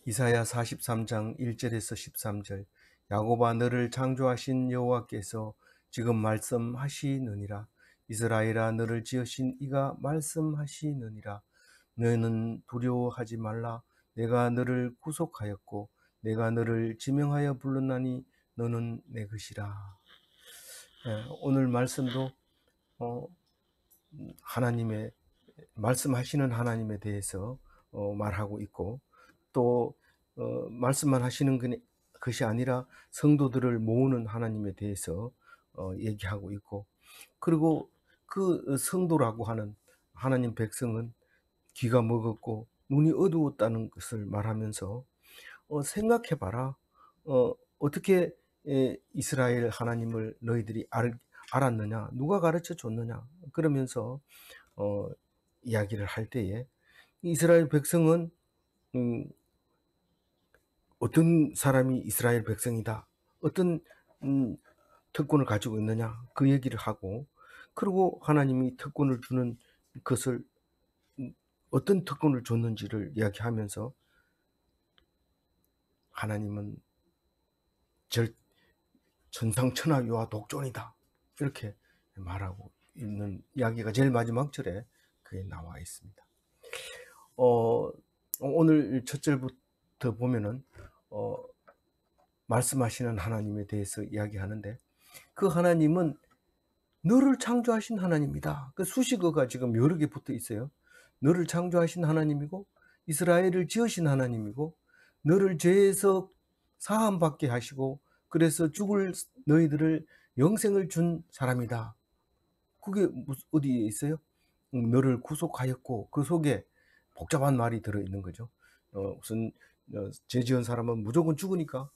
이사야 43장 1절에서 13절. 야곱아, 너를 창조하신 여호와께서 지금 말씀하시느니라. 이스라엘아, 너를 지으신 이가 말씀하시느니라. 너는 두려워하지 말라. 내가 너를 구속하였고 내가 너를 지명하여 불렀나니 너는 내 것이라. 오늘 말씀도 하나님의 말씀하시는 하나님에 대해서 말하고 있고, 또 말씀만 하시는 것이 아니라 성도들을 모으는 하나님에 대해서 얘기하고 있고, 그리고 그 성도라고 하는 하나님 백성은 귀가 먹었고 눈이 어두웠다는 것을 말하면서 생각해봐라. 어떻게 이스라엘 하나님을 너희들이 알았느냐? 누가 가르쳐 줬느냐? 그러면서 이야기를 할 때에 이스라엘 백성은 어떤 사람이 이스라엘 백성이다, 어떤 특권을 가지고 있느냐, 그 얘기를 하고, 그리고 하나님이 특권을 주는 것을 어떤 특권을 줬는지를 이야기하면서 하나님은 천상천하유와 독존이다, 이렇게 말하고 있는 이야기가 제일 마지막 절에 그게 나와 있습니다. 오늘 첫 절부터 보면은 말씀하시는 하나님에 대해서 이야기하는데, 그 하나님은 너를 창조하신 하나님이다. 그 수식어가 지금 여러 개 붙어 있어요. 너를 창조하신 하나님이고, 이스라엘을 지으신 하나님이고, 너를 죄에서 사함받게 하시고, 그래서 죽을 너희들을 영생을 준 사람이다. 그게 어디에 있어요? 너를 구속하였고, 그 속에 복잡한 말이 들어있는 거죠. 우선 죄 지은 사람은 무조건 죽으니까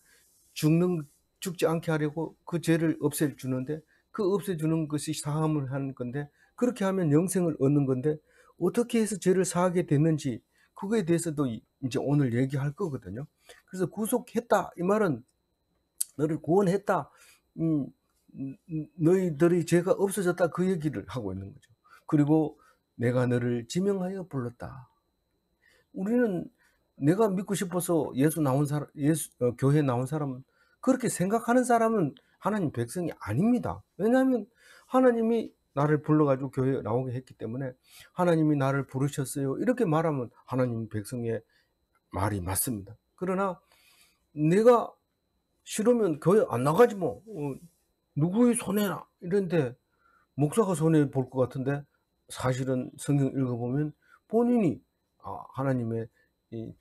죽지 않게 하려고 그 죄를 없애주는데, 그 없애주는 것이 사함을 하는 건데, 그렇게 하면 영생을 얻는 건데, 어떻게 해서 죄를 사하게 됐는지 그거에 대해서도 이제 오늘 얘기할 거거든요. 그래서 구속했다, 이 말은 너를 구원했다, 너희들의 죄가 없어졌다, 그 얘기를 하고 있는 거죠. 그리고 내가 너를 지명하여 불렀다. 우리는 내가 믿고 싶어서 교회 나온 사람은, 그렇게 생각하는 사람은 하나님 백성이 아닙니다. 왜냐하면 하나님이 나를 불러가지고 교회에 나오게 했기 때문에, 하나님이 나를 부르셨어요, 이렇게 말하면 하나님 백성의 말이 맞습니다. 그러나 내가 싫으면 교회 안 나가지 뭐, 누구의 손해나 이런데, 목사가 손해 볼 것 같은데, 사실은 성경 읽어보면 본인이 하나님의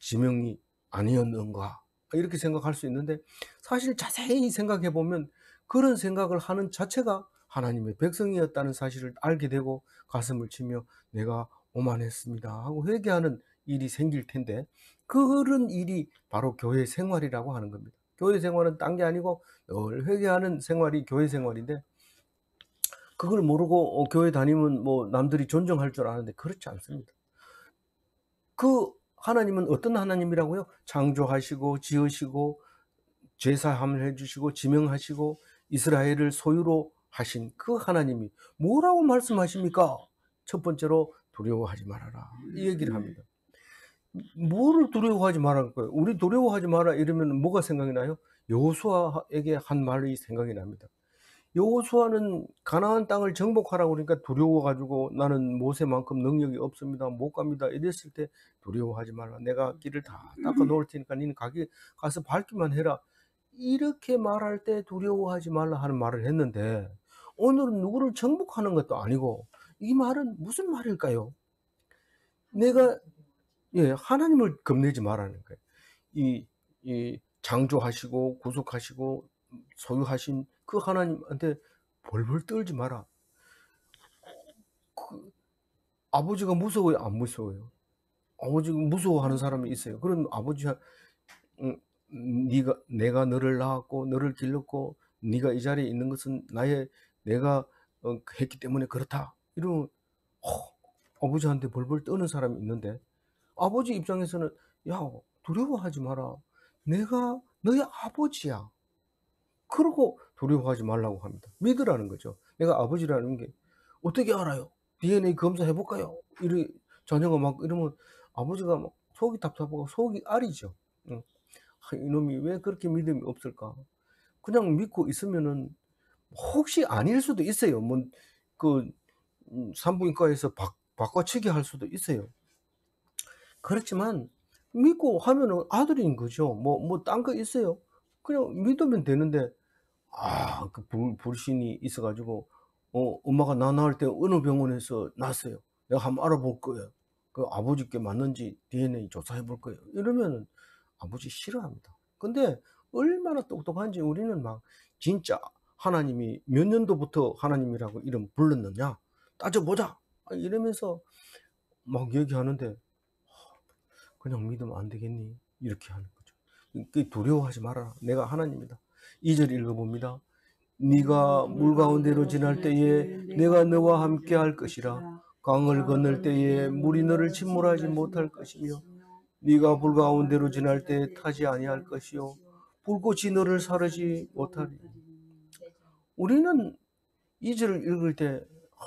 지명이 아니었는가, 이렇게 생각할 수 있는데, 사실 자세히 생각해 보면 그런 생각을 하는 자체가 하나님의 백성이었다는 사실을 알게 되고 가슴을 치며 내가 오만했습니다 하고 회개하는 일이 생길 텐데, 그런 일이 바로 교회 생활이라고 하는 겁니다. 교회 생활은 딴 게 아니고 늘 회개하는 생활이 교회 생활인데, 그걸 모르고 교회 다니면 뭐 남들이 존경할 줄 아는데 그렇지 않습니다. 그 하나님은 어떤 하나님이라고요? 창조하시고 지으시고 제사함을 해주시고 지명하시고 이스라엘을 소유로 하신 그 하나님이 뭐라고 말씀하십니까? 첫 번째로 두려워하지 말아라, 이 얘기를 합니다. 뭐를 두려워하지 말할 거예요? 우리 두려워하지 마라 이러면 뭐가 생각이 나요? 여호수아에게 한 말이 생각이 납니다. 여호수아는 가나안 땅을 정복하라고 그러니까 두려워가지고 나는 모세만큼 능력이 없습니다, 못 갑니다, 이랬을 때 두려워하지 말라, 내가 길을 다 닦아 놓을 테니까 니는 가서 밟기만 해라, 이렇게 말할 때 두려워하지 말라 하는 말을 했는데, 오늘은 누구를 정복하는 것도 아니고 이 말은 무슨 말일까요? 내가 하나님을 겁내지 말라는 거예요. 이 창조하시고 구속하시고 소유하신 그 하나님한테 벌벌 떨지 마라. 아버지가 무서워요, 안 무서워요? 아버지가 무서워하는 사람이 있어요. 그럼 아버지가 내가 너를 낳았고 너를 길렀고 네가 이 자리에 있는 것은 내가 했기 때문에 그렇다, 이러면 아버지한테 벌벌 떠는 사람이 있는데, 아버지 입장에서는 야, 두려워하지 마라, 내가 너의 아버지야, 그러고 두려워하지 말라고 합니다. 믿으라는 거죠. 내가 아버지라는 게 어떻게 알아요? DNA 검사해볼까요? 자녀가 막 이러면 아버지가 막 속이 답답하고 속이 아리죠. 응. 이놈이 왜 그렇게 믿음이 없을까? 그냥 믿고 있으면은 혹시 아닐 수도 있어요. 뭐 그 산부인과에서 바꿔치기 할 수도 있어요. 그렇지만 믿고 하면은 아들인 거죠. 뭐 딴 거 있어요? 그냥 믿으면 되는데 그 불신이 있어 가지고 엄마가 나 낳을 때 어느 병원에서 낳았어요. 내가 한번 알아볼 거예요. 그 아버지께 맞는지 DNA 조사해 볼 거예요. 이러면은 아버지 싫어합니다. 근데 얼마나 똑똑한지 우리는 막 진짜 하나님이 몇 년도부터 하나님이라고 이름 불렀느냐 따져보자 이러면서 막 얘기하는데 그냥 믿으면 안 되겠니? 이렇게 하는 거죠. 그 두려워하지 말아라. 내가 하나님이다. 2절 읽어봅니다. 네가 물 가운데로 지날 때에 내가 너와 함께 할 것이라. 강을 건널 때에 물이 너를 침몰하지 못할 것이며 네가 불 가운데로 지날 때에 타지 아니할 것이요 불꽃이 너를 사르지 못하리. 우리는 2절을 읽을 때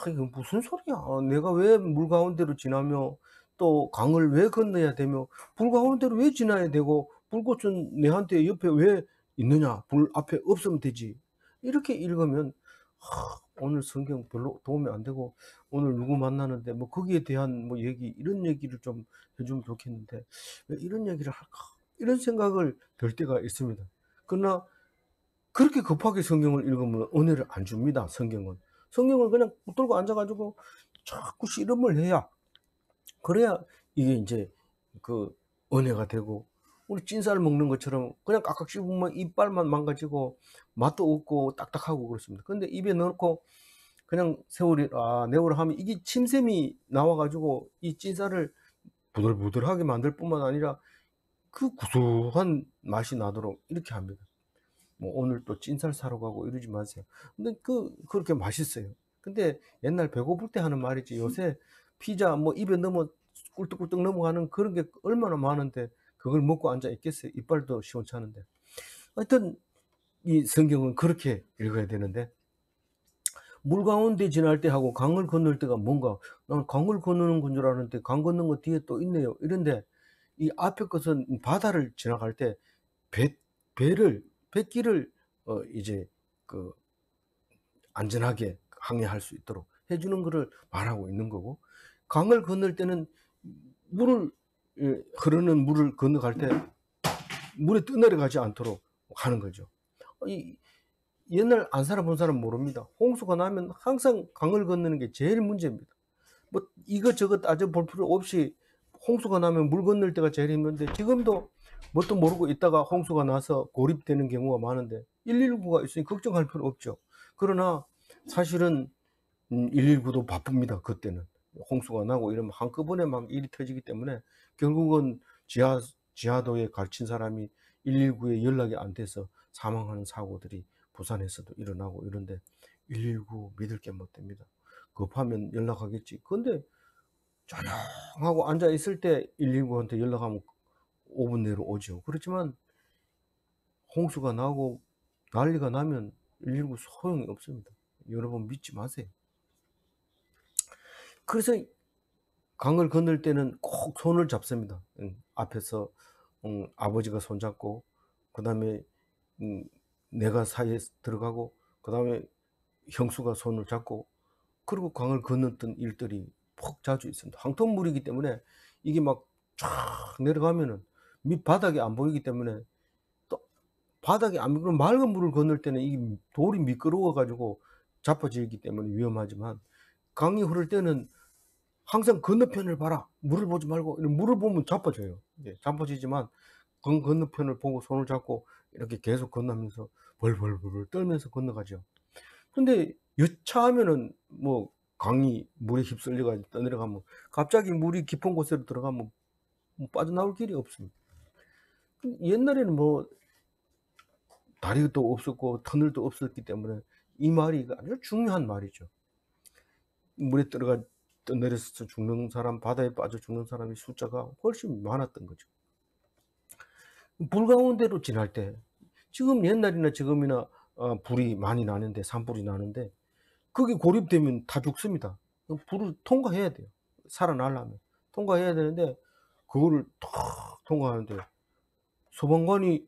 이거 무슨 소리야? 내가 왜 물 가운데로 지나며 또 강을 왜 건너야 되며 불 가운데로 왜 지나야 되고 불꽃은 내한테 옆에 왜 있느냐? 불 앞에 없으면 되지. 이렇게 읽으면 오늘 성경 별로 도움이 안 되고 오늘 누구 만나는데 뭐 거기에 대한 뭐 얘기 이런 얘기를 좀 해주면 좋겠는데 왜 이런 얘기를 할까? 이런 생각을 들 때가 있습니다. 그러나 그렇게 급하게 성경을 읽으면 은혜를 안 줍니다. 성경은. 성경을 그냥 붙들고 앉아 가지고 자꾸 씨름을 해야 그래야 이게 인제 그 은혜가 되고 우리 찐살 먹는 것처럼 그냥 깍깍 씹으면 이빨만 망가지고 맛도 없고 딱딱하고 그렇습니다. 근데 입에 넣고 그냥 내오를 하면 이게 침샘이 나와 가지고 이 찐살을 부들부들하게 만들 뿐만 아니라 그 구수한 맛이 나도록 이렇게 합니다. 뭐 오늘 또 찐살 사러 가고 이러지 마세요. 근데 그렇게 맛있어요. 근데 옛날 배고플 때 하는 말이지 요새 피자 뭐 입에 넣으면 꿀떡꿀떡 넘어가는 그런 게 얼마나 많은데 그걸 먹고 앉아 있겠어요. 이빨도 시원찮은데. 하여튼 이 성경은 그렇게 읽어야 되는데 물 가운데 지날 때 하고 강을 건널 때가 뭔가 난 강을 건너는 건 줄 알았는데 강 건넌 거 뒤에 또 있네요. 이런데 이 앞에 것은 바다를 지나갈 때 배 뱃길을 이제 그 안전하게 항해할 수 있도록 해 주는 거를 말하고 있는 거고 강을 건널 때는 물을 흐르는 물을 건너갈 때 물에 떠내려가지 않도록 하는 거죠. 이 옛날 안 살아본 사람은 모릅니다. 홍수가 나면 항상 강을 건너는 게 제일 문제입니다. 뭐 이것저것 따져볼 필요 없이 홍수가 나면 물 건널 때가 제일 힘든데 지금도 뭣도 모르고 있다가 홍수가 나서 고립되는 경우가 많은데 119가 있으니 걱정할 필요 없죠. 그러나 사실은 119도 바쁩니다. 그때는 홍수가 나고 이러면 한꺼번에 막 일이 터지기 때문에 결국은 지하도에 갇힌 사람이 119에 연락이 안 돼서 사망하는 사고들이 부산에서도 일어나고 이런데 119 믿을 게 못 됩니다. 급하면 연락하겠지. 근데 조용하고 앉아 있을 때 119한테 연락하면 5분 내로 오죠. 그렇지만 홍수가 나고 난리가 나면 119 소용이 없습니다. 여러분 믿지 마세요. 그래서 강을 건널 때는 꼭 손을 잡습니다. 앞에서 아버지가 손잡고 그다음에 내가 사이에 들어가고 그다음에 형수가 손을 잡고 그리고 강을 건넜던 일들이 폭 자주 있습니다. 황토물이기 때문에 이게 막 쫙 내려가면은 밑바닥이 안 보이기 때문에 또 바닥이 안 보이면 맑은 물을 건널 때는 이 돌이 미끄러워 가지고 자빠지기 때문에 위험하지만 강이 흐를 때는 항상 건너편을 봐라. 물을 보지 말고 물을 보면 자빠져요. 예, 자빠지지만 강 건너편을 보고 손을 잡고 이렇게 계속 건너면서 벌벌벌 떨면서 건너가죠. 근데 여차하면은 뭐 강이 물에 휩쓸려 가지고 떠내려가면 갑자기 물이 깊은 곳으로 들어가면 뭐 빠져나올 길이 없습니다. 옛날에는 뭐 다리도 없었고 터널도 없었기 때문에 이 말이 아주 중요한 말이죠. 물에 떠내려서 죽는 사람, 바다에 빠져 죽는 사람의 숫자가 훨씬 많았던 거죠. 불 가운데로 지날 때 지금 옛날이나 지금이나 불이 많이 나는데 산불이 나는데 거기 고립되면 다 죽습니다. 불을 통과해야 돼요. 살아나려면 통과해야 되는데 그거를 탁 통과하는데 소방관이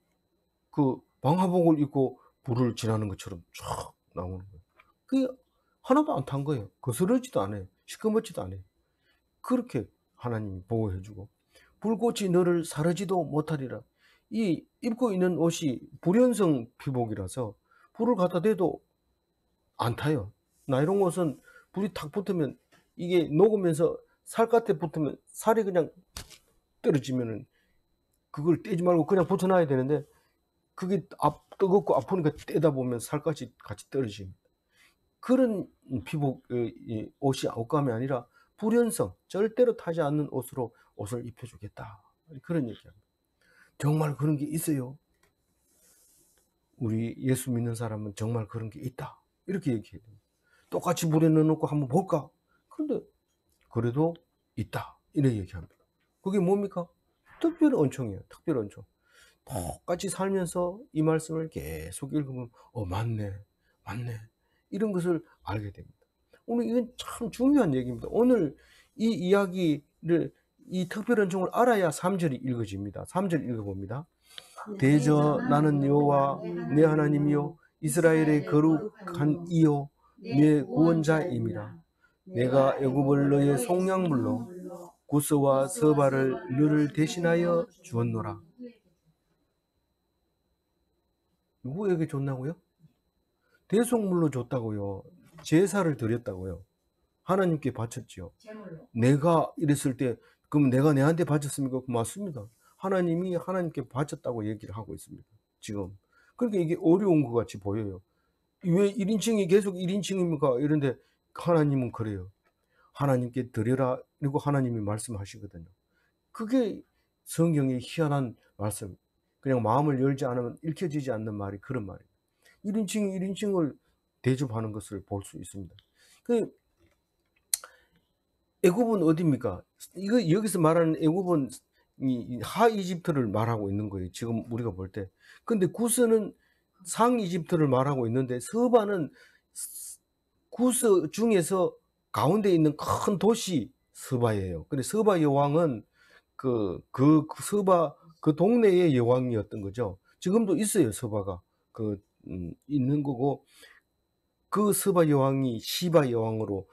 그 방화복을 입고 불을 지나는 것처럼 쫙 나오는 거예요. 그게 하나도 안 탄 거예요. 거스르지도 않아요. 시커멓지도 않아요. 그렇게 하나님이 보호해 주고 불꽃이 너를 사르지도 못하리라. 이 입고 있는 옷이 불연성 피복이라서 불을 갖다 대도 안 타요. 나이론 옷은 불이 탁 붙으면 이게 녹으면서 살갗에 붙으면 살이 그냥 떨어지면은 그걸 떼지 말고 그냥 붙여놔야 되는데 그게 뜨겁고 아프니까 떼다 보면 살갗이 같이 떨어집니다. 그런 피복 이 옷이 옷감이 아니라 불연성, 절대로 타지 않는 옷으로 옷을 입혀주겠다. 그런 얘기합니다. 정말 그런 게 있어요. 우리 예수 믿는 사람은 정말 그런 게 있다. 이렇게 얘기해요. 똑같이 물에 넣어놓고 한번 볼까? 그런데 그래도 있다. 이렇게 얘기합니다. 그게 뭡니까? 특별恩총이에요. 특별恩총. 똑같이 살면서 이 말씀을 계속 읽으면 맞네. 맞네. 이런 것을 알게 됩니다. 오늘 이건 참 중요한 얘기입니다. 오늘 이 이야기를 이 특별恩총을 알아야 3절이 읽어집니다. 3절 읽어봅니다. 대저 나는 여호와 내 하나님이요 이스라엘의 거룩한 이요 내 구원자임이라. 내가 애굽을 너의 속량물로 구스와 서바를 너를 대신하여 주었노라. 누구에게 줬나고요? 대속물로 줬다고요. 제사를 드렸다고요. 하나님께 바쳤지요. 내가 이랬을 때 그럼 내가 내한테 바쳤습니까? 맞습니다. 하나님이 하나님께 바쳤다고 얘기를 하고 있습니다. 지금. 그러니까 이게 어려운 것 같이 보여요. 왜 1인칭이 계속 1인칭입니까? 이런데 하나님은 그래요. 하나님께 드려라. 그리고 하나님이 말씀하시거든요. 그게 성경의 희한한 말씀. 그냥 마음을 열지 않으면 읽혀지지 않는 말이 그런 말이에요. 1인칭이 1인칭을 대접하는 것을 볼 수 있습니다. 그 애굽은 어디입니까? 이거 여기서 말하는 애굽은 이 하 이집트를 말하고 있는 거예요. 지금 우리가 볼 때. 근데 구스는 상 이집트를 말하고 있는데 서바는 구스 중에서 가운데 있는 큰 도시 서바예요. 근데 서바 여왕은 그 서바 그 동네의 여왕이었던 거죠. 지금도 있어요, 서바가. 있는 거고 그 서바 여왕이 시바 여왕으로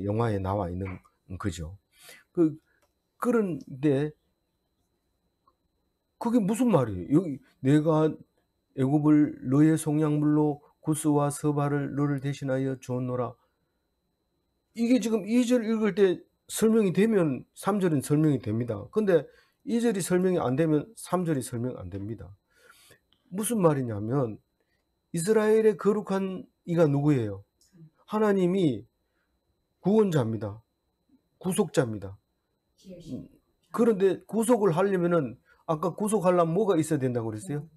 영화에 나와 있는 거죠. 그런데 그게 무슨 말이에요? 여기 내가 애굽을 너의 속량물로 구스와 서바를 너를 대신하여 주었노라. 이게 지금 2절 읽을 때 설명이 되면 3절은 설명이 됩니다. 근데 2절이 설명이 안 되면 3절이 설명 안 됩니다. 무슨 말이냐면 이스라엘의 거룩한 이가 누구예요? 하나님이 구원자입니다. 구속자입니다. 그런데 구속을 하려면은 아까 구속하려면 뭐가 있어야 된다고 그랬어요?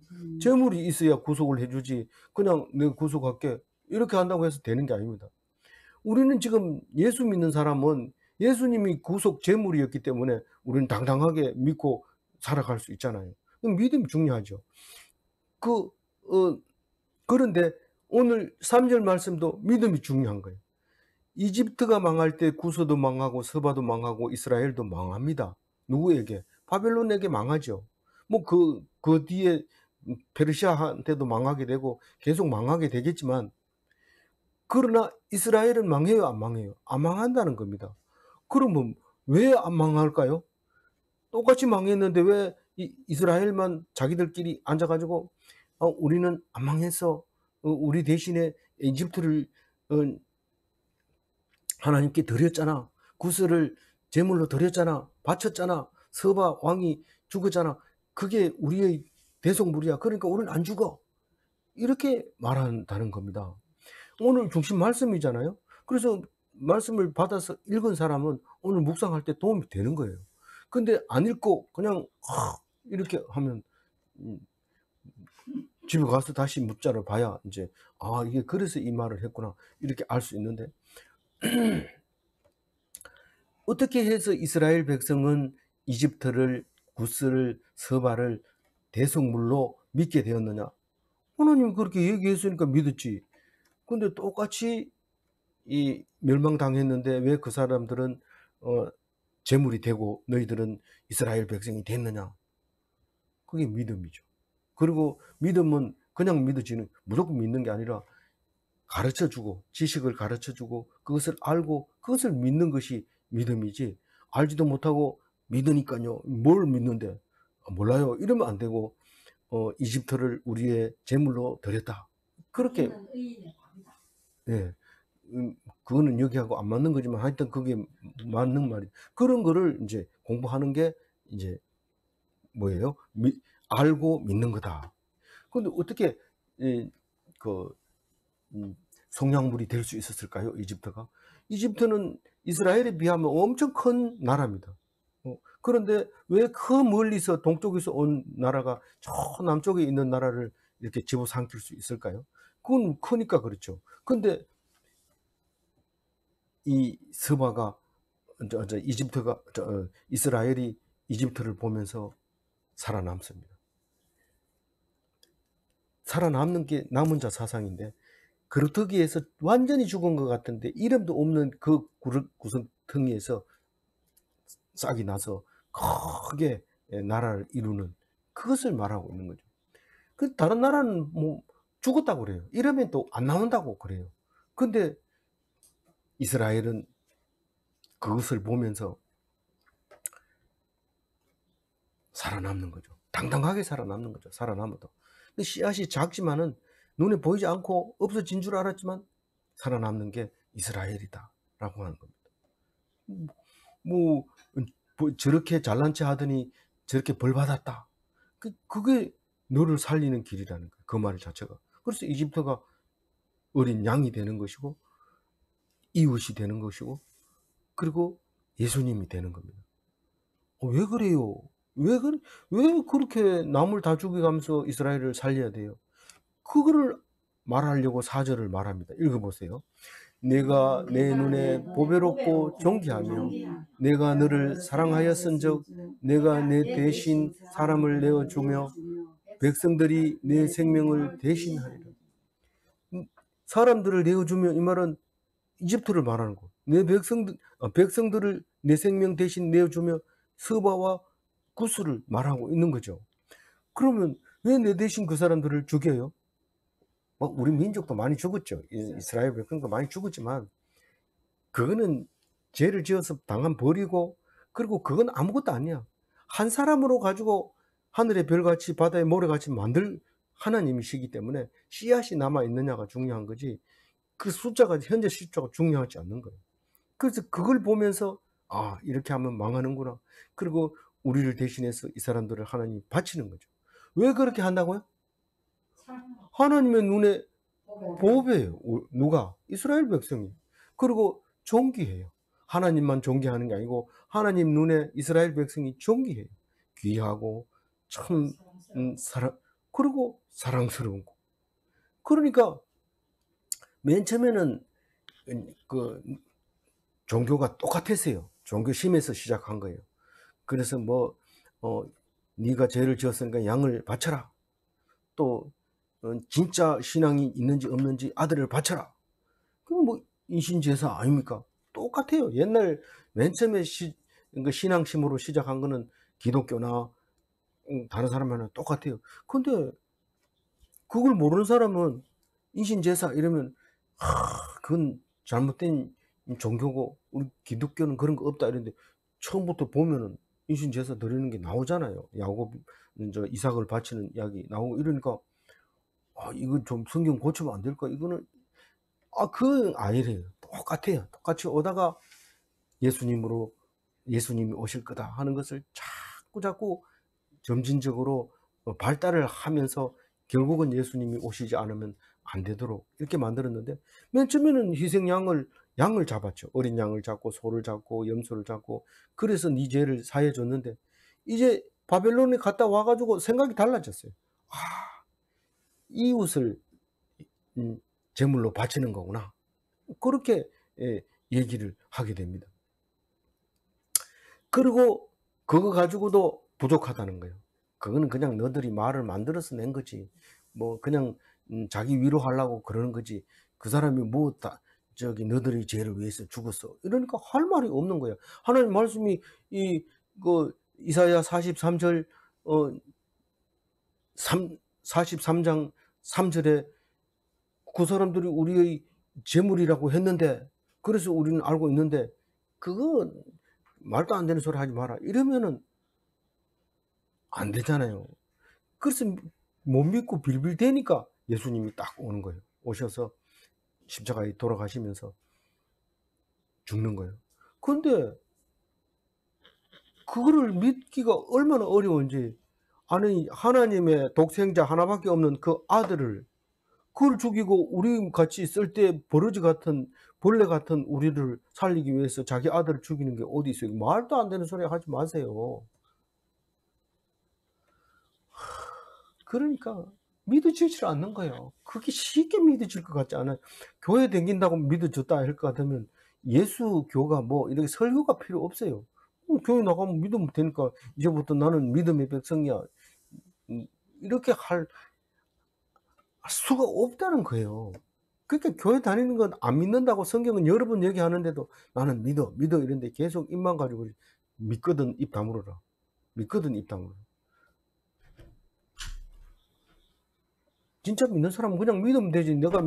재물이 있어야 구속을 해주지. 그냥 내가 구속할게 이렇게 한다고 해서 되는 게 아닙니다. 우리는 지금 예수 믿는 사람은 예수님이 구속 재물이었기 때문에 우리는 당당하게 믿고 살아갈 수 있잖아요. 믿음이 중요하죠. 그런데 오늘 3절 말씀도 믿음이 중요한 거예요. 이집트가 망할 때 구서도 망하고 서바도 망하고 이스라엘도 망합니다. 누구에게? 바벨론에게 망하죠. 뭐 그 뒤에 페르시아한테도 망하게 되고 계속 망하게 되겠지만 그러나 이스라엘은 망해요, 안 망해요? 안 망한다는 겁니다. 그러면 왜 안 망할까요? 똑같이 망했는데 왜 이스라엘만 자기들끼리 앉아가지고 우리는 안 망했어. 우리 대신에 이집트를 하나님께 드렸잖아. 구스를 제물로 드렸잖아. 바쳤잖아. 서바 왕이 죽었잖아. 그게 우리의 대속물이야. 그러니까 우리는 안 죽어. 이렇게 말한다는 겁니다. 오늘 중심 말씀이잖아요. 그래서 말씀을 받아서 읽은 사람은 오늘 묵상할 때 도움이 되는 거예요. 근데 안 읽고 그냥 이렇게 하면 집에 가서 다시 문자를 봐야 이제 이게 그래서 이 말을 했구나 이렇게 알 수 있는데 어떻게 해서 이스라엘 백성은 이집트를 구스를 서바를 대속물로 믿게 되었느냐? 하나님 그렇게 얘기했으니까 믿었지. 근데 똑같이 이 멸망당했는데 왜 그 사람들은 제물이 되고 너희들은 이스라엘 백성이 됐느냐? 그게 믿음이죠. 그리고 믿음은 그냥 믿어지는, 무조건 믿는 게 아니라 가르쳐 주고, 지식을 가르쳐 주고, 그것을 알고 그것을 믿는 것이 믿음이지, 알지도 못하고 믿으니까요. 뭘 믿는데? 몰라요. 이러면 안 되고, 이집트를 우리의 제물로 드렸다. 그렇게, 예. 그거는 여기하고 안 맞는 거지만 하여튼 그게 맞는 말이에요. 그런 거를 이제 공부하는 게 이제 뭐예요? 알고 믿는 거다. 근데 어떻게 그 성량물이 될 수 있었을까요? 이집트가? 이집트는 이스라엘에 비하면 엄청 큰 나라입니다. 그런데 왜 그 멀리서 동쪽에서 온 나라가 저 남쪽에 있는 나라를 이렇게 집어삼킬 수 있을까요? 그건 크니까 그렇죠. 근데 이 스바가 이스라엘이 이집트를 보면서 살아남습니다. 살아남는 게 남은 자 사상인데, 그렇다기에서 완전히 죽은 것 같은데 이름도 없는 그 구석텅이에서 싹이 나서 크게 나라를 이루는, 그것을 말하고 있는 거죠. 그 다른 나라는 뭐 죽었다고 그래요. 이러면 또 안 나온다고 그래요. 근데 이스라엘은 그것을 보면서 살아남는 거죠. 당당하게 살아남는 거죠. 살아남아도. 근데 씨앗이 작지만은 눈에 보이지 않고 없어진 줄 알았지만 살아남는 게 이스라엘이다 라고 하는 겁니다. 뭐 저렇게 잘난 체 하더니 저렇게 벌 받았다. 그게 너를 살리는 길이라는 거예요. 그 말 자체가. 그래서 이집트가 어린 양이 되는 것이고, 이웃이 되는 것이고, 그리고 예수님이 되는 겁니다. 왜 그래요? 왜 그렇게 남을 다 죽여가면서 이스라엘을 살려야 돼요? 그거를 말하려고 4절을 말합니다. 읽어보세요. 내가 내 눈에 보배롭고 존귀하며 내가 너를 사랑하였은즉 내가 내 대신 사람을 내어주며 백성들이 내 생명을 대신하리라. 사람들을 내어주며, 이 말은 이집트를 말하는 거. 내 백성들을 내 생명 대신 내어주며 스바와 구스를 말하고 있는 거죠. 그러면 왜 내 대신 그 사람들을 죽여요? 우리 민족도 많이 죽었죠. 이스라엘 백성도 많이 죽었지만 그거는 죄를 지어서 당한 벌이고, 그리고 그건 아무것도 아니야. 한 사람으로 가지고 하늘의 별같이 바다의 모래같이 만들 하나님이시기 때문에 씨앗이 남아 있느냐가 중요한 거지, 그 숫자가, 현재 숫자가 중요하지 않는 거예요. 그래서 그걸 보면서 이렇게 하면 망하는구나. 그리고 우리를 대신해서 이 사람들을 하나님이 바치는 거죠. 왜 그렇게 한다고요? 하나님의 눈에 보배예요. 누가? 이스라엘 백성이. 그리고 존귀해요. 하나님만 존귀하는 게 아니고 하나님 눈에 이스라엘 백성이 존귀해요. 귀하고 참 그리고 사랑스러운 거. 그러니까 맨 처음에는 그 종교가 똑같았어요. 종교심에서 시작한 거예요. 그래서 네가 죄를 지었으니까 양을 바쳐라. 또 진짜 신앙이 있는지 없는지 아들을 바쳐라. 그럼 인신제사 아닙니까? 똑같아요. 옛날 맨 처음에 신앙심으로 시작한 거는 기독교나 다른 사람하고는 똑같아요. 근데 그걸 모르는 사람은 인신제사 이러면 그건 잘못된 종교고 우리 기독교는 그런 거 없다 이랬는데, 처음부터 보면은 인신제사 드리는 게 나오잖아요. 야곱 이삭을 바치는 이야기 나오고 이러니까 이거 좀 성경 고치면 안 될까? 이거는 그건 아니래요. 똑같아요. 똑같이 오다가 예수님이 오실 거다 하는 것을 자꾸 점진적으로 발달을 하면서 결국은 예수님이 오시지 않으면 안 되도록 이렇게 만들었는데, 맨 처음에는 양을 잡았죠. 어린 양을 잡고 소를 잡고 염소를 잡고, 그래서 네 죄를 사해 줬는데 이제 바벨론에 갔다 와가지고 생각이 달라졌어요. 이웃을 제물로 바치는 거구나. 그렇게 얘기를 하게 됩니다. 그리고 그거 가지고도 부족하다는 거예요. 그거는 그냥 너들이 말을 만들어서 낸 거지. 그냥 자기 위로하려고 그러는 거지. 그 사람이 너들의 죄를 위해서 죽었어. 이러니까 할 말이 없는 거예요. 하나님 말씀이 이사야 43절 43장 3절에 그 사람들이 우리의 재물이라고 했는데, 그래서 우리는 알고 있는데, 그거 말도 안 되는 소리 하지 마라. 이러면은 안 되잖아요. 그래서 못 믿고 빌빌대니까 예수님이 딱 오는 거예요. 오셔서 십자가에 돌아가시면서 죽는 거예요. 그런데 그거를 믿기가 얼마나 어려운지, 아니 하나님의 독생자 하나밖에 없는 그 아들을, 그걸 죽이고 우리 같이 있을 때 버러지 같은 벌레 같은 우리를 살리기 위해서 자기 아들을 죽이는 게 어디 있어요? 말도 안 되는 소리 하지 마세요. 그러니까 믿어지질 않는 거예요. 그게 쉽게 믿어질 것 같지 않아요. 교회 다닌다고 믿어졌다 할 것 같으면 예수교가 뭐 이렇게 설교가 필요 없어요. 교회 나가면 믿으면 되니까 이제부터 나는 믿음의 백성이야, 이렇게 할 수가 없다는 거예요. 그러니까 교회 다니는 건 안 믿는다고 성경은 여러 번 얘기하는데도 나는 믿어 이런데 계속 입만 가지고 믿거든 입 다물어라. 믿거든 입 다물어라. 진짜 믿는 사람은 그냥 믿으면 되지. 내가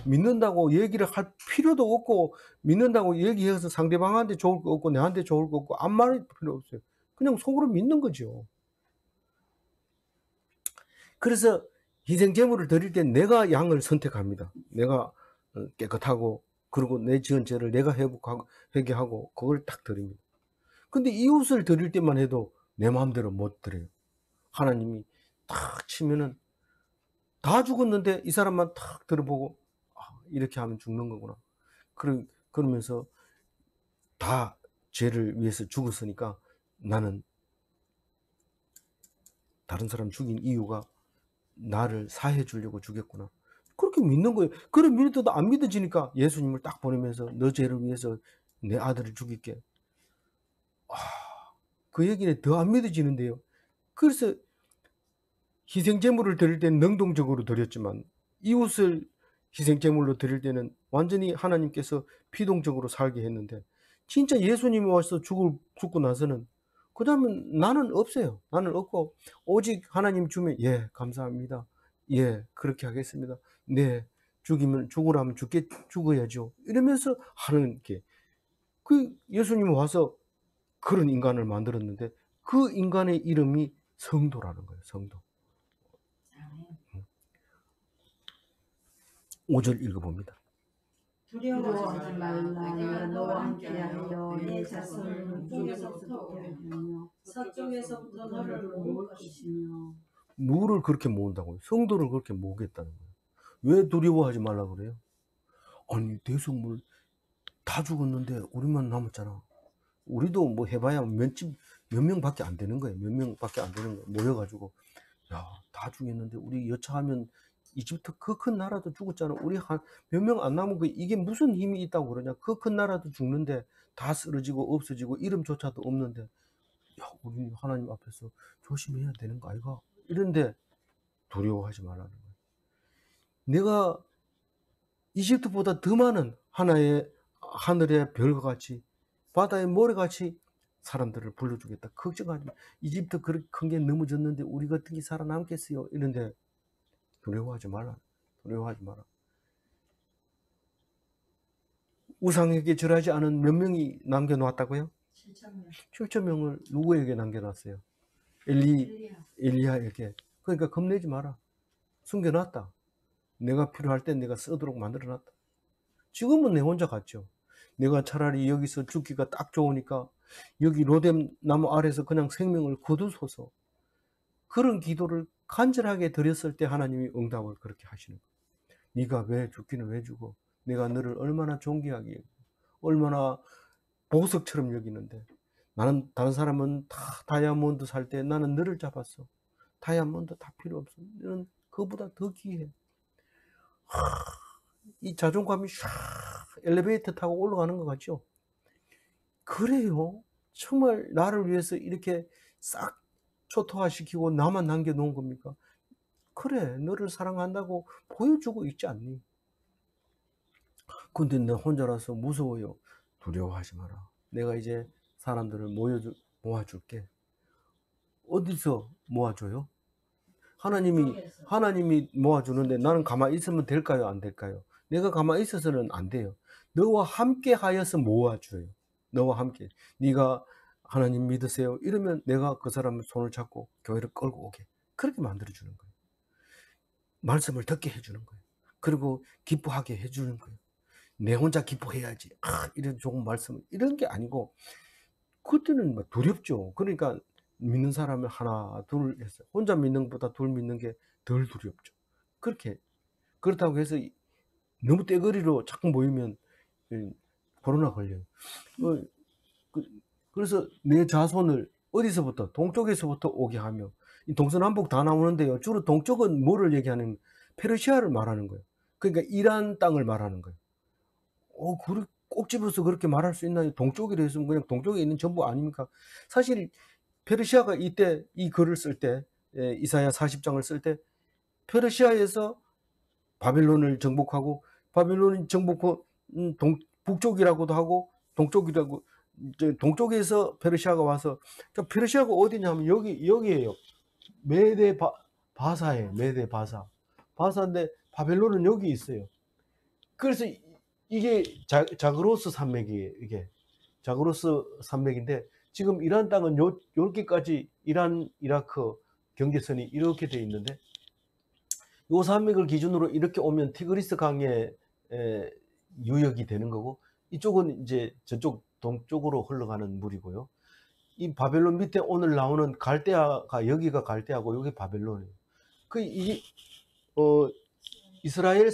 믿는다고 얘기를 할 필요도 없고, 믿는다고 얘기해서 상대방한테 좋을 거 없고 내한테 좋을 거 없고 아무 말이 필요 없어요. 그냥 속으로 믿는 거죠. 그래서 희생 제물을 드릴 때 내가 양을 선택합니다. 내가 깨끗하고, 그리고 내 지은 죄를 내가 회개하고 그걸 딱 드립니다. 근데 이웃을 드릴 때만 해도 내 마음대로 못 드려요. 하나님이 탁 치면은 다 죽었는데 이 사람만 탁 들어보고, 이렇게 하면 죽는 거구나. 그러면서 다 죄를 위해서 죽었으니까 나는 다른 사람 죽인 이유가 나를 사해 주려고 죽였구나. 그렇게 믿는 거예요. 그래 믿어도 안 믿어지니까 예수님을 딱 보내면서 너 죄를 위해서 내 아들을 죽일게. 그 얘기는 더 안 믿어지는데요. 그래서 희생제물을 드릴 때는 능동적으로 드렸지만 이웃을 희생제물로 드릴 때는 완전히 하나님께서 피동적으로 살게 했는데, 진짜 예수님이 와서 죽고 나서는 그 다음은 나는 없어요. 나는 없고 오직 하나님 주면 예 감사합니다. 예 그렇게 하겠습니다. 네 죽이면 죽으라면 죽어야죠. 이러면서 하는 게, 그 예수님이 와서 그런 인간을 만들었는데 그 인간의 이름이 성도라는 거예요. 성도. 5절 읽어봅니다. 두려워하지 말라. 내가 너와 함께하여 내 자손을 북쪽에서부터 오게 하며 서쪽에서부터 너를 모을 것이며. 누구를 그렇게 모은다고요? 성도를 그렇게 모으겠다는 거예요. 왜 두려워하지 말라 그래요? 아니 대성물 다 죽었는데 우리만 남았잖아. 우리도 뭐 해봐야 몇 명밖에 안 되는 거예요. 몇 명밖에 안 되는 거예요. 모여가지고 다 죽였는데 우리 여차하면 이집트 그 큰 나라도 죽었잖아. 우리 한 몇 명 안 남은 거, 이게 무슨 힘이 있다고 그러냐. 그 큰 나라도 죽는데 다 쓰러지고 없어지고 이름조차도 없는데 우리 하나님 앞에서 조심해야 되는 거 아이가? 이런데 두려워하지 말라는 거예요. 내가 이집트보다 더 많은 하나의 하늘의 별과 같이 바다의 모래같이 사람들을 불러주겠다. 걱정하지 마. 이집트 그렇게 큰 게 넘어졌는데 우리 같은 게 살아남겠어요. 이런데 두려워하지 마라. 두려워하지 마라. 우상에게 절하지 않은 몇 명이 남겨놓았다고요? 7천 명을 누구에게 남겨놨어요? 엘리야에게. 그러니까 겁내지 마라. 숨겨놨다. 내가 필요할 때 내가 쓰도록 만들어놨다. 지금은 내 혼자 갔죠. 내가 차라리 여기서 죽기가 딱 좋으니까 여기 로뎀 나무 아래서 그냥 생명을 거두소서. 그런 기도를 간절하게 드렸을 때 하나님이 응답을 그렇게 하시는 거예요. 네가 왜 죽기는 왜 죽어? 내가 너를 얼마나 존귀하게, 얼마나 보석처럼 여기는데, 나는 다른 사람은 다 다이아몬드 살 때 나는 너를 잡았어. 다이아몬드 다 필요 없어. 너는 그보다 더 귀해. 이 자존감이 샥 엘리베이터 타고 올라가는 것 같죠? 그래요. 정말 나를 위해서 이렇게 싹 초토화시키고 나만 남겨놓은 겁니까? 그래, 너를 사랑한다고 보여주고 있지 않니? 근데 내 혼자라서 무서워요. 두려워하지 마라. 내가 이제 사람들을 모아줄게. 어디서 모아줘요? 하나님이 모아주는데 나는 가만히 있으면 될까요? 안 될까요? 내가 가만히 있어서는 안 돼요. 너와 함께 하여서 모아줘요. 너와 함께. 네가 하나님 믿으세요. 이러면 내가 그 사람 손을 잡고 교회를 끌고 오게. 그렇게 만들어주는 거예요. 말씀을 듣게 해주는 거예요. 그리고 기뻐하게 해주는 거예요. 내 혼자 기뻐해야지. 이런 좋은 말씀. 이런 게 아니고, 그때는 막 두렵죠. 그러니까 믿는 사람을 하나, 둘 해서, 혼자 믿는 것보다 둘 믿는 게 덜 두렵죠. 그렇다고 해서 너무 떼거리로 자꾸 모이면 코로나 걸려요. 그래서 내 자손을 어디서부터, 동쪽에서부터 오게 하며, 이 동서남북 다 나오는데요. 주로 동쪽은 뭐를 얘기하는, 페르시아를 말하는 거예요. 그러니까 이란 땅을 말하는 거예요. 꼭 집어서 그렇게 말할 수 있나요? 동쪽이라 했으면 그냥 동쪽에 있는 전부 아닙니까? 사실 페르시아가 이때 이 글을 쓸 때, 이사야 40장을 쓸 때, 페르시아에서 바벨론을 정복하고, 바벨론이 정복한 북쪽이라고도 하고, 동쪽이라고, 동쪽에서 페르시아가 와서, 페르시아가 어디냐면 여기에요. 메데 바사예요. 메데 바사인데 바벨론은 여기 있어요. 그래서 이게 자그로스 산맥이에요. 이게 자그로스 산맥인데, 지금 이란 땅은 요렇게까지 이란 이라크 경계선이 이렇게 돼 있는데, 요 산맥을 기준으로 이렇게 오면 티그리스 강의 유역이 되는 거고, 이쪽은 이제 저쪽 동쪽으로 흘러가는 물이고요. 이 바벨론 밑에 오늘 나오는 갈대아가, 여기가 갈대아고 여기 바벨론이에요. 이스라엘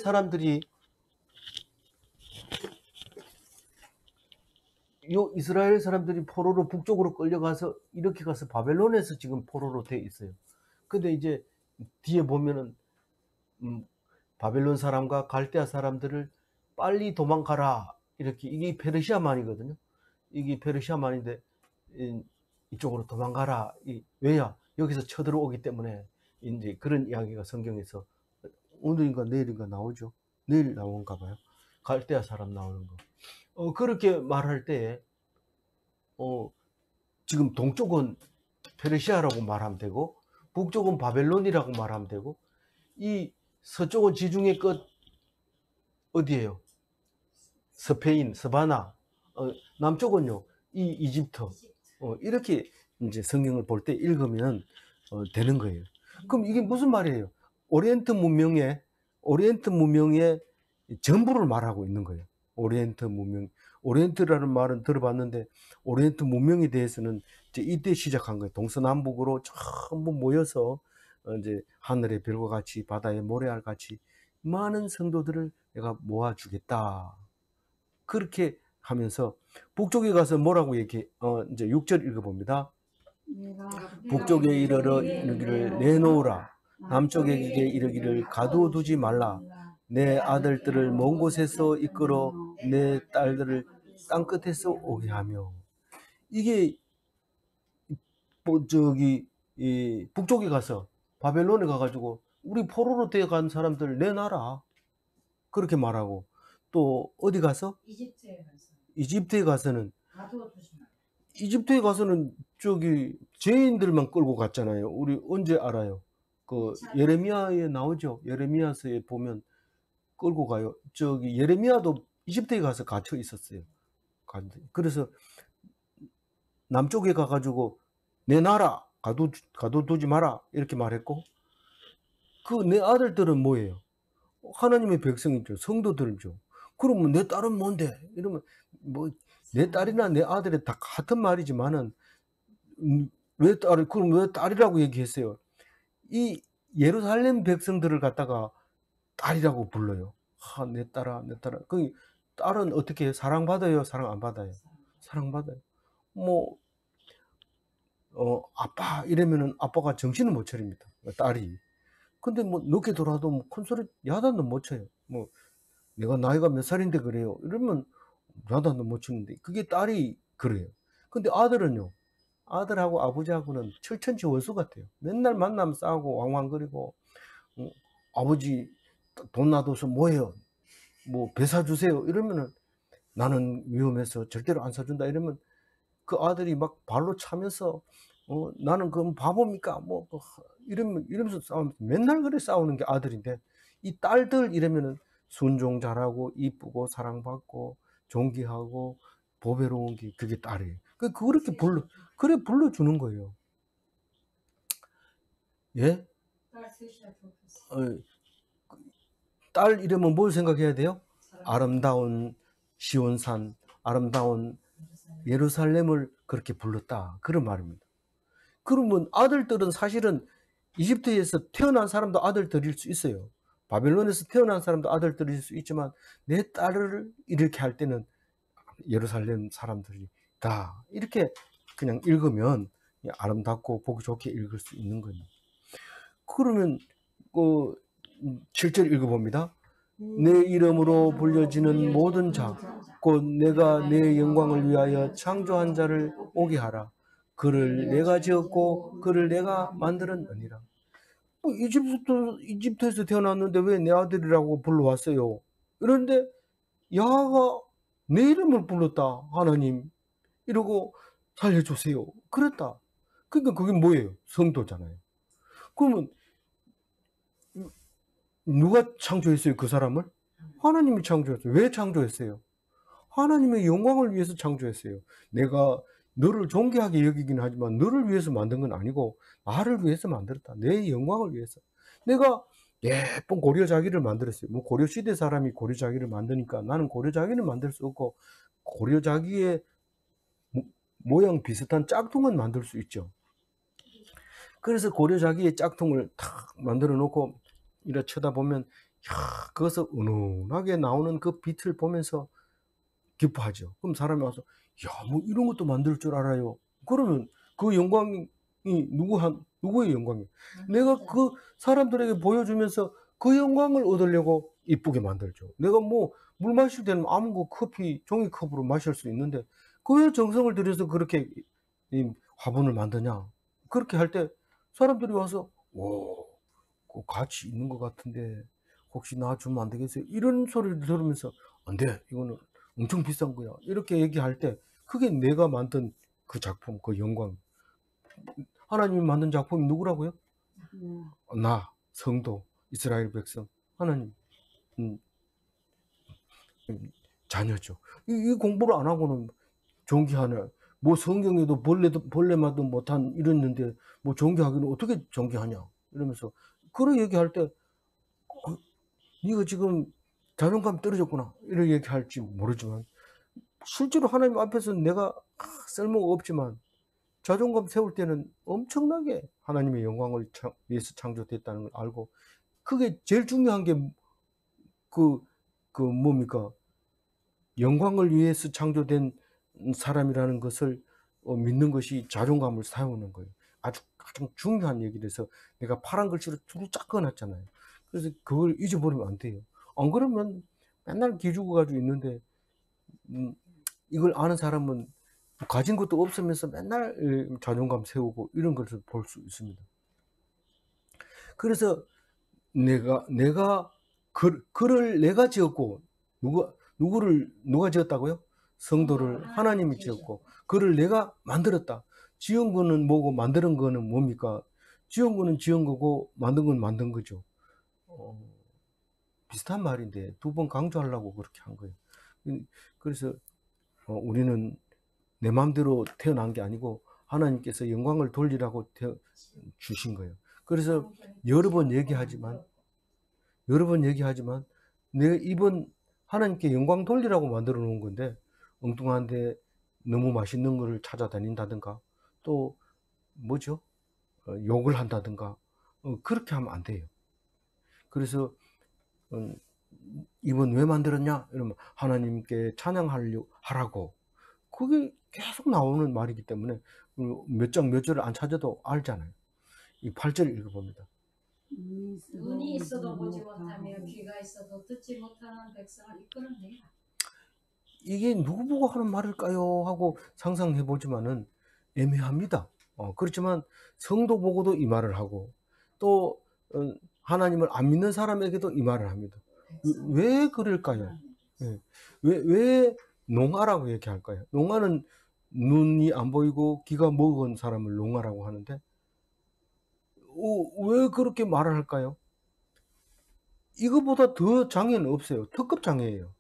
사람들이 포로로 북쪽으로 끌려가서 이렇게 가서 바벨론에서 지금 포로로 돼 있어요. 근데 이제 뒤에 보면은 바벨론 사람과 갈대아 사람들을 빨리 도망가라, 이렇게, 이게 페르시아만이거든요. 이게 페르시아만인데 이쪽으로 도망가라. 왜야? 여기서 쳐들어오기 때문에. 이제 그런 이야기가 성경에서 오늘인가 내일인가 나오죠. 내일 나온가 봐요. 갈대아 사람 나오는 거. 그렇게 말할 때 지금 동쪽은 페르시아라고 말하면 되고, 북쪽은 바벨론이라고 말하면 되고, 이 서쪽은 지중해 끝 어디예요? 스페인, 스바나. 남쪽은요, 이 이집트. 이렇게 이제 성경을 볼 때 읽으면 되는 거예요. 그럼 이게 무슨 말이에요? 오리엔트 문명의 전부를 말하고 있는 거예요. 오리엔트 문명. 오리엔트라는 말은 들어봤는데, 오리엔트 문명에 대해서는 이제 이때 시작한 거예요. 동서남북으로 전부 모여서 이제 하늘의 별과 같이 바다의 모래알 같이 많은 성도들을 내가 모아주겠다. 그렇게 하면서 북쪽에 가서 뭐라고 얘기해? 이제 6절 읽어봅니다. 북쪽에 이르기를 내놓으라. 남쪽에게 이르기를 가두어두지 말라. 내 아들들을 먼 곳에서 이끌어 내 딸들을 땅끝에서 오게 하며. 이게 북쪽에 가서 바벨론에 가가지고 우리 포로로 되어간 사람들 내놔라, 그렇게 말하고, 또 어디 가서? 이집트에 가서는 이집트에 가서는 죄인들만 끌고 갔잖아요. 우리 언제 알아요? 예레미야에 나오죠. 예레미야서에 보면 끌고 가요. 예레미야도 이집트에 가서 갇혀 있었어요. 그래서 남쪽에 가가지고 내놔라, 가둬두지 마라, 이렇게 말했고, 내 아들들은 뭐예요? 하나님의 백성이죠. 성도들이죠. 그러면 내 딸은 뭔데? 이러면 내 딸이나 내 아들이 다 같은 말이지만은, 그럼 왜 딸이라고 얘기했어요? 이 예루살렘 백성들을 갖다가 딸이라고 불러요. 내 딸아, 내 딸아. 딸은 어떻게 해요? 사랑받아요? 사랑 안 받아요? 사랑받아요. 아빠 이러면은 아빠가 정신을 못 차립니다. 딸이. 근데 늦게 돌아도 큰 소리 야단도 못 쳐요. 내가 나이가 몇 살인데 그래요. 이러면 야단도 못 치는데, 그게 딸이 그래요. 근데 아들은요, 아들하고 아버지하고는 철천지 원수 같아요. 맨날 만나면 싸우고 왕왕거리고, 아버지 돈 놔둬서 뭐해요? 배 사주세요. 이러면은 나는 위험해서 절대로 안 사준다. 이러면 그 아들이 막 발로 차면서 나는 그럼 바보입니까? 이러면서 싸우면서 맨날 그래 싸우는 게 아들인데, 이 딸들 이러면은 순종 잘하고 이쁘고 사랑받고 존귀하고 보배로운 게 그게 딸이에요. 그렇게 불러주는 거예요. 예? 딸 이러면 뭘 생각해야 돼요? 아름다운 시온산, 아름다운 예루살렘을 그렇게 불렀다, 그런 말입니다. 그러면 아들들은 사실은 이집트에서 태어난 사람도 아들들일 수 있어요. 바벨론에서 태어난 사람도 아들들일 수 있지만, 내 딸을 이렇게 할 때는 예루살렘 사람들이다, 이렇게 그냥 읽으면 아름답고 보기 좋게 읽을 수 있는 거예요. 그러면 7절 읽어봅니다. 내 이름으로 불려지는 모든 자, 곧 내가 내 영광을 위하여 창조한 자를 오게 하라. 그를 내가 지었고 그를 내가 만들었느니라. 이집트에서 태어났는데 왜 내 아들이라고 불러왔어요? 그런데 야가 내 이름을 불렀다, 하나님 이러고 살려주세요 그랬다. 그러니까 그게 뭐예요? 성도잖아요. 그러면 누가 창조했어요, 그 사람을? 하나님이 창조했어요. 왜 창조했어요? 하나님의 영광을 위해서 창조했어요. 내가 너를 존귀하게 여기긴 하지만 너를 위해서 만든 건 아니고 나를 위해서 만들었다. 내 영광을 위해서. 내가 예쁜 고려자기를 만들었어요. 고려시대 사람이 고려자기를 만드니까 나는 고려자기를 만들 수 없고 고려자기의 모양 비슷한 짝퉁은 만들 수 있죠. 그래서 고려자기의 짝퉁을 탁 만들어 놓고 이렇게 쳐다보면 그것을 은은하게 나오는 그 빛을 보면서 기뻐하죠. 그럼 사람이 와서 이런 것도 만들 줄 알아요. 그러면 그 영광이 누구의 영광이에요? 내가 그 사람들에게 보여주면서 그 영광을 얻으려고 이쁘게 만들죠. 내가 물 마실 때는 아무 커피 종이컵으로 마실 수 있는데 왜 정성을 들여서 그렇게 화분을 만드냐? 그렇게 할 때 사람들이 와서 그 가치 있는 것 같은데 혹시 나 주면 안 되겠어요? 이런 소리를 들으면서 안 돼, 이거는 엄청 비싼 거야, 이렇게 얘기할 때 그게 내가 만든 그 작품, 그 영광. 하나님이 만든 작품이 누구라고요? 나, 성도, 이스라엘 백성, 하나님 자녀죠. 이 공부를 안 하고는 존귀하네. 성경에도 벌레마도 못한 이랬는데 존귀하기는 어떻게 존귀하냐 이러면서 그런 얘기할 때 네가 지금 자존감 떨어졌구나 이런 얘기할지 모르지만, 실제로 하나님 앞에서 내가 쓸모가 없지만 자존감 세울 때는 엄청나게 하나님의 영광을 위해서 창조됐다는 걸 알고, 그게 제일 중요한 게 뭡니까? 영광을 위해서 창조된 사람이라는 것을 믿는 것이 자존감을 세우는 거예요. 아주 가장 중요한 얘기라서 내가 파란 글씨로 쭉 쫙꺼놨잖아요. 그래서 그걸 잊어버리면 안 돼요. 안 그러면 맨날 기죽어 가지고 있는데, 이걸 아는 사람은 가진 것도 없으면서 맨날 자존감 세우고 이런 것을 볼 수 있습니다. 그래서 그를 내가 지었고, 누가 지었다고요? 성도를 하나님이 지었고, 그를 내가 만들었다. 지은 거는 뭐고 만드는 거는 뭡니까? 지은 거는 지은 거고 만든 건 만든 거죠. 비슷한 말인데 두 번 강조하려고 그렇게 한 거예요. 그래서 우리는 내 마음대로 태어난 게 아니고 하나님께서 영광을 돌리라고 주신 거예요. 그래서 여러 번 얘기하지만 내 입은 하나님께 영광 돌리라고 만들어 놓은 건데, 엉뚱한데 너무 맛있는 거를 찾아다닌다든가 또 욕을 한다든가 그렇게 하면 안 돼요. 그래서 입은 왜 만들었냐 이러면 하나님께 찬양하라고, 그게 계속 나오는 말이기 때문에 몇 장 몇 절을 안 찾아도 알잖아요. 이 8절 읽어봅니다. 눈이 있어도 보지 못하며 귀가 있어도 듣지 못하는 백성을 이끌어내라. 이게 누구 보고 하는 말일까요? 하고 상상해 보지만은 애매합니다. 그렇지만 성도 보고도 이 말을 하고 또 하나님을 안 믿는 사람에게도 이 말을 합니다. 왜 그럴까요? 왜 농아라고 얘기할까요? 농아는 눈이 안 보이고 귀가 먹은 사람을 농아라고 하는데 왜 그렇게 말을 할까요? 이거보다 더 장애는 없어요. 특급 장애예요.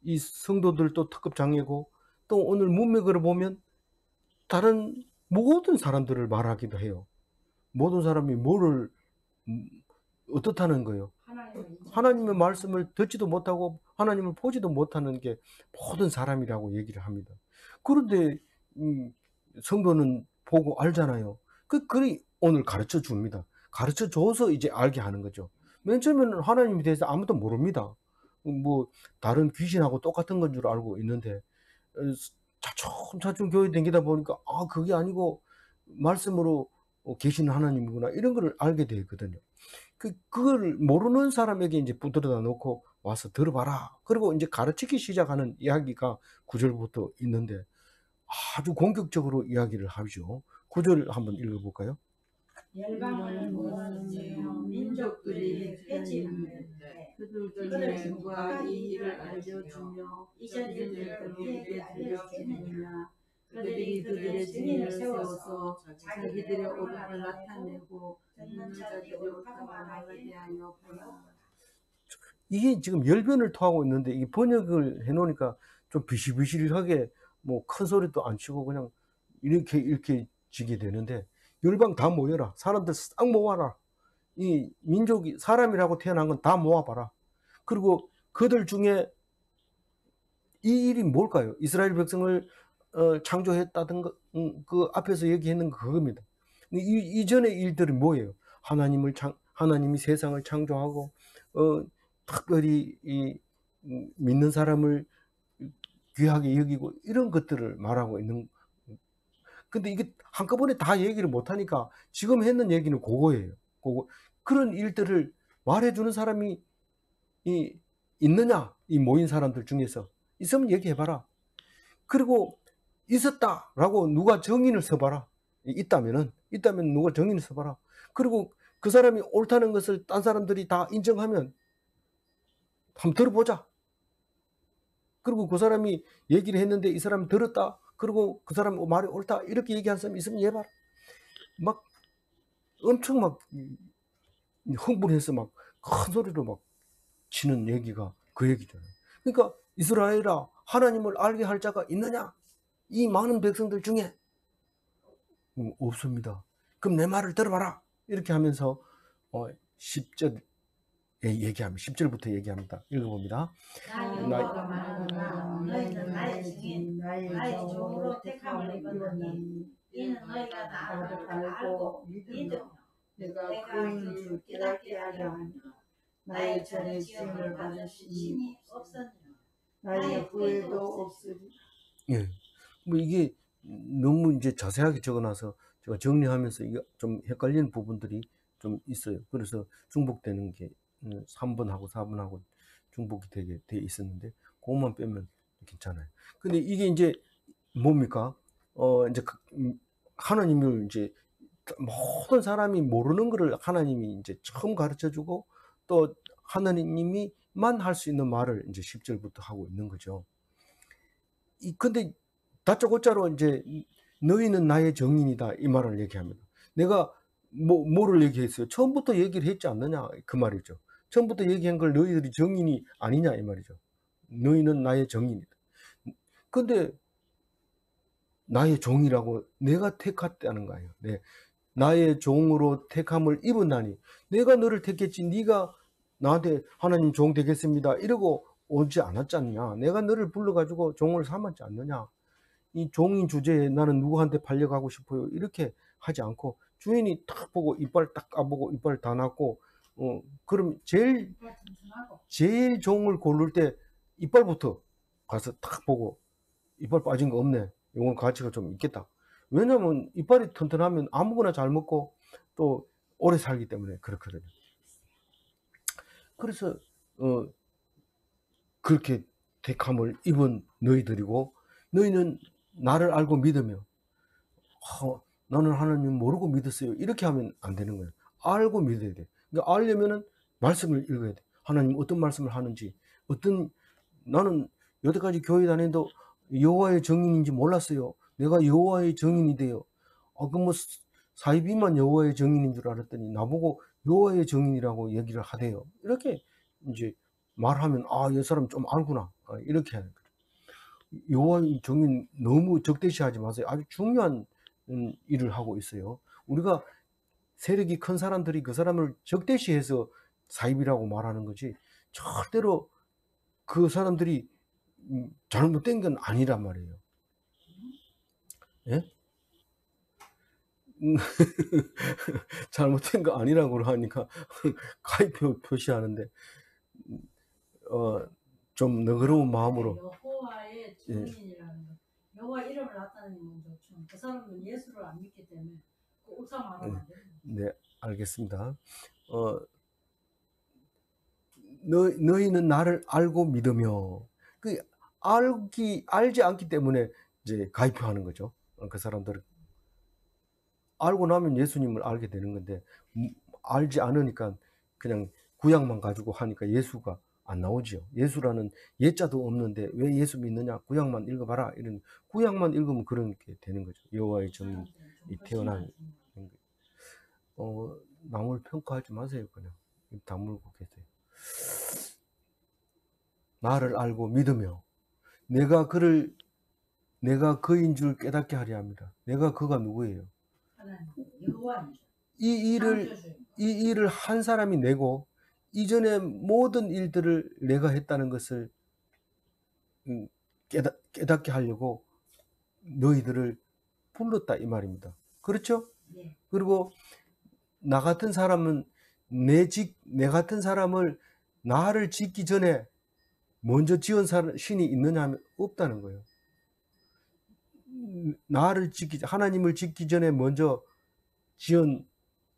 이 성도들도 특급 장애고 또 오늘 문맥을 보면 다른 모든 사람들을 말하기도 해요. 모든 사람이 뭐를 어떻다는 거예요. 하나님의 말씀을 듣지도 못하고 하나님을 보지도 못하는 게 모든 사람이라고 얘기를 합니다. 그런데 성도는 보고 알잖아요. 그리 오늘 가르쳐 줍니다. 가르쳐 줘서 이제 알게 하는 거죠. 맨 처음에는 하나님에 대해서 아무도 모릅니다. 뭐 다른 귀신하고 똑같은 건 줄 알고 있는데 차츰차츰 교회 다니다 보니까 그게 아니고 말씀으로 계시는 하나님이구나 이런 걸 알게 되거든요. 그걸 모르는 사람에게 이제 붙들어다 놓고 와서 들어봐라. 그리고 이제 가르치기 시작하는 이야기가 9절부터 있는데 아주 공격적으로 이야기를 하죠. 9절 한번 읽어볼까요? 열방을 모았으며 민족들이 폐지하는데 그들 중에 누가 이 일을 알려주며 이전들을 그에게 알려주느냐. 그들이 그들의 증인을 세워서 자기들의 옳음을 나타내고 듣는 자들이 옳다고 말하게 하여 보라. 이게 지금 열변을 토하고 있는데 이 번역을 해놓으니까 좀 비실비실하게 뭐 큰 소리도 안 치고 그냥 이렇게 지게 되는데 열방 다 모여라. 사람들 싹 모아라. 이 민족이 사람이라고 태어난 건 다 모아봐라. 그리고 그들 중에 이 일이 뭘까요? 이스라엘 백성을 창조했다든 그 앞에서 얘기했는 거 그겁니다. 이전의 일들이 뭐예요? 하나님이 세상을 창조하고 특별히 믿는 사람을 귀하게 여기고 이런 것들을 말하고 있는. 근데 이게 한꺼번에 다 얘기를 못하니까 지금 했는 얘기는 그거예요. 그런 일들을 말해주는 사람이 있느냐? 이 모인 사람들 중에서 있으면 얘기해봐라. 그리고 있었다라고 누가 정인을 써봐라. 있다면 누가 정인을 써봐라. 그리고 그 사람이 옳다는 것을 딴 사람들이 다 인정하면 한번 들어보자. 그리고 그 사람이 얘기를 했는데 이 사람이 들었다. 그리고 그 사람 말이 옳다. 이렇게 얘기한 사람이 있으면 얘봐라. 막 엄청 막 흥분해서 막 큰 소리로 막 치는 얘기가 그 얘기잖아요. 그러니까 이스라엘아 하나님을 알게 할 자가 있느냐? 이 많은 백성들 중에 없습니다. 그럼 내 말을 들어봐라. 이렇게 하면서 10절 얘기합니다. 10절부터 얘기합니다. 읽어봅니다. 여호와가 말하노라 너희는 나의 증인 나의 종으로 택함을 입었나니 이는 너희가 나를 알고 믿으며 내가 그인 줄 깨닫게 하려 하며 나의 전에 지음을 받으신 신이 없었느냐 나의 후회도 없으리. 예. 뭐 이게 너무 이제 자세하게 적어놔서 제가 정리하면서 이게 좀 헷갈리는 부분들이 좀 있어요. 그래서 중복되는 게 3번하고 4번하고 중복이 되게 돼 있었는데 그것만 빼면 괜찮아요. 근데 이게 이제 뭡니까? 이제 하나님을 이제 모든 사람이 모르는 거를 하나님이 이제 처음 가르쳐 주고 또 하나님이만 할 수 있는 말을 이제 10절부터 하고 있는 거죠. 근데 다짜고짜로 이제 너희는 나의 정인이다 이 말을 얘기합니다. 내가 뭐를 얘기했어요? 처음부터 얘기를 했지 않느냐 그 말이죠. 처음부터 얘기한 걸 너희들이 정인이 아니냐 이 말이죠. 너희는 나의 정인이다. 근데 나의 종이라고 내가 택했다는 거예요. 나의 종으로 택함을 입었나니 내가 너를 택했지 네가 나한테 하나님 종 되겠습니다 이러고 오지 않았잖냐. 내가 너를 불러가지고 종을 삼았지 않느냐. 이 종인 주제에 나는 누구한테 팔려가고 싶어요 이렇게 하지 않고 주인이 딱 보고 이빨 딱 까보고 이빨 다 났고 그럼 제일 종을 고를 때 이빨부터 가서 딱 보고 이빨 빠진 거 없네. 이건 가치가 좀 있겠다. 왜냐면 이빨이 튼튼하면 아무거나 잘 먹고 또 오래 살기 때문에 그렇거든요. 그래서 그렇게 택함을 입은 너희들이고 너희는 나를 알고 믿으며 나는 하나님 모르고 믿었어요. 이렇게 하면 안 되는 거예요. 알고 믿어야 돼. 그러니까 알려면은 말씀을 읽어야 돼. 하나님 어떤 말씀을 하는지 나는 여태까지 교회 다니도 여호와의 정인인지 몰랐어요. 내가 여호와의 증인이 되어 그럼 뭐 사이비만 여호와의 증인인 줄 알았더니 나보고 여호와의 증인이라고 얘기를 하대요. 이렇게 이제 말하면 이 사람 좀 알구나. 이렇게 하는 거죠. 여호와의 증인 너무 적대시하지 마세요. 아주 중요한 일을 하고 있어요. 우리가 세력이 큰 사람들이 그 사람을 적대시해서 사입이라고 말하는 거지 절대로 그 사람들이 잘못된 건 아니란 말이에요. 예? 잘못된 거 아니라고 하니까 가입 표시하는데 좀 너그러운 마음으로 여호와의 증인이라는 거. 여호와 이름을 나타내면 좋죠. 그 사람은 예수를 안 믿기 때문에 꼭 말하면 안 돼요. 네, 알겠습니다. 너희는 나를 알고 믿으며 알지 않기 때문에 이제 가입표하는 거죠. 그 사람들은 알고 나면 예수님을 알게 되는 건데 알지 않으니까 그냥 구약만 가지고 하니까 예수가 안 나오지요. 예수라는 예자도 없는데 왜 예수 믿느냐? 구약만 읽어봐라. 이런 구약만 읽으면 그런 게 되는 거죠. 여호와의 증인이 태어난 남을 평가하지 마세요. 그냥 다물고 계세요. 나를 알고 믿으며 내가 그인 줄 깨닫게 하려 합니다. 내가 그가 누구예요? 이 일을 한 사람이 내고 이전에 모든 일들을 내가 했다는 것을 깨닫게 하려고 너희들을 불렀다 이 말입니다. 그렇죠? 네. 그리고 나 같은 사람은 내 같은 사람을 나를 짓기 전에 먼저 지은 신이 있느냐 하면 없다는 거예요. 하나님을 짓기 전에 먼저 지은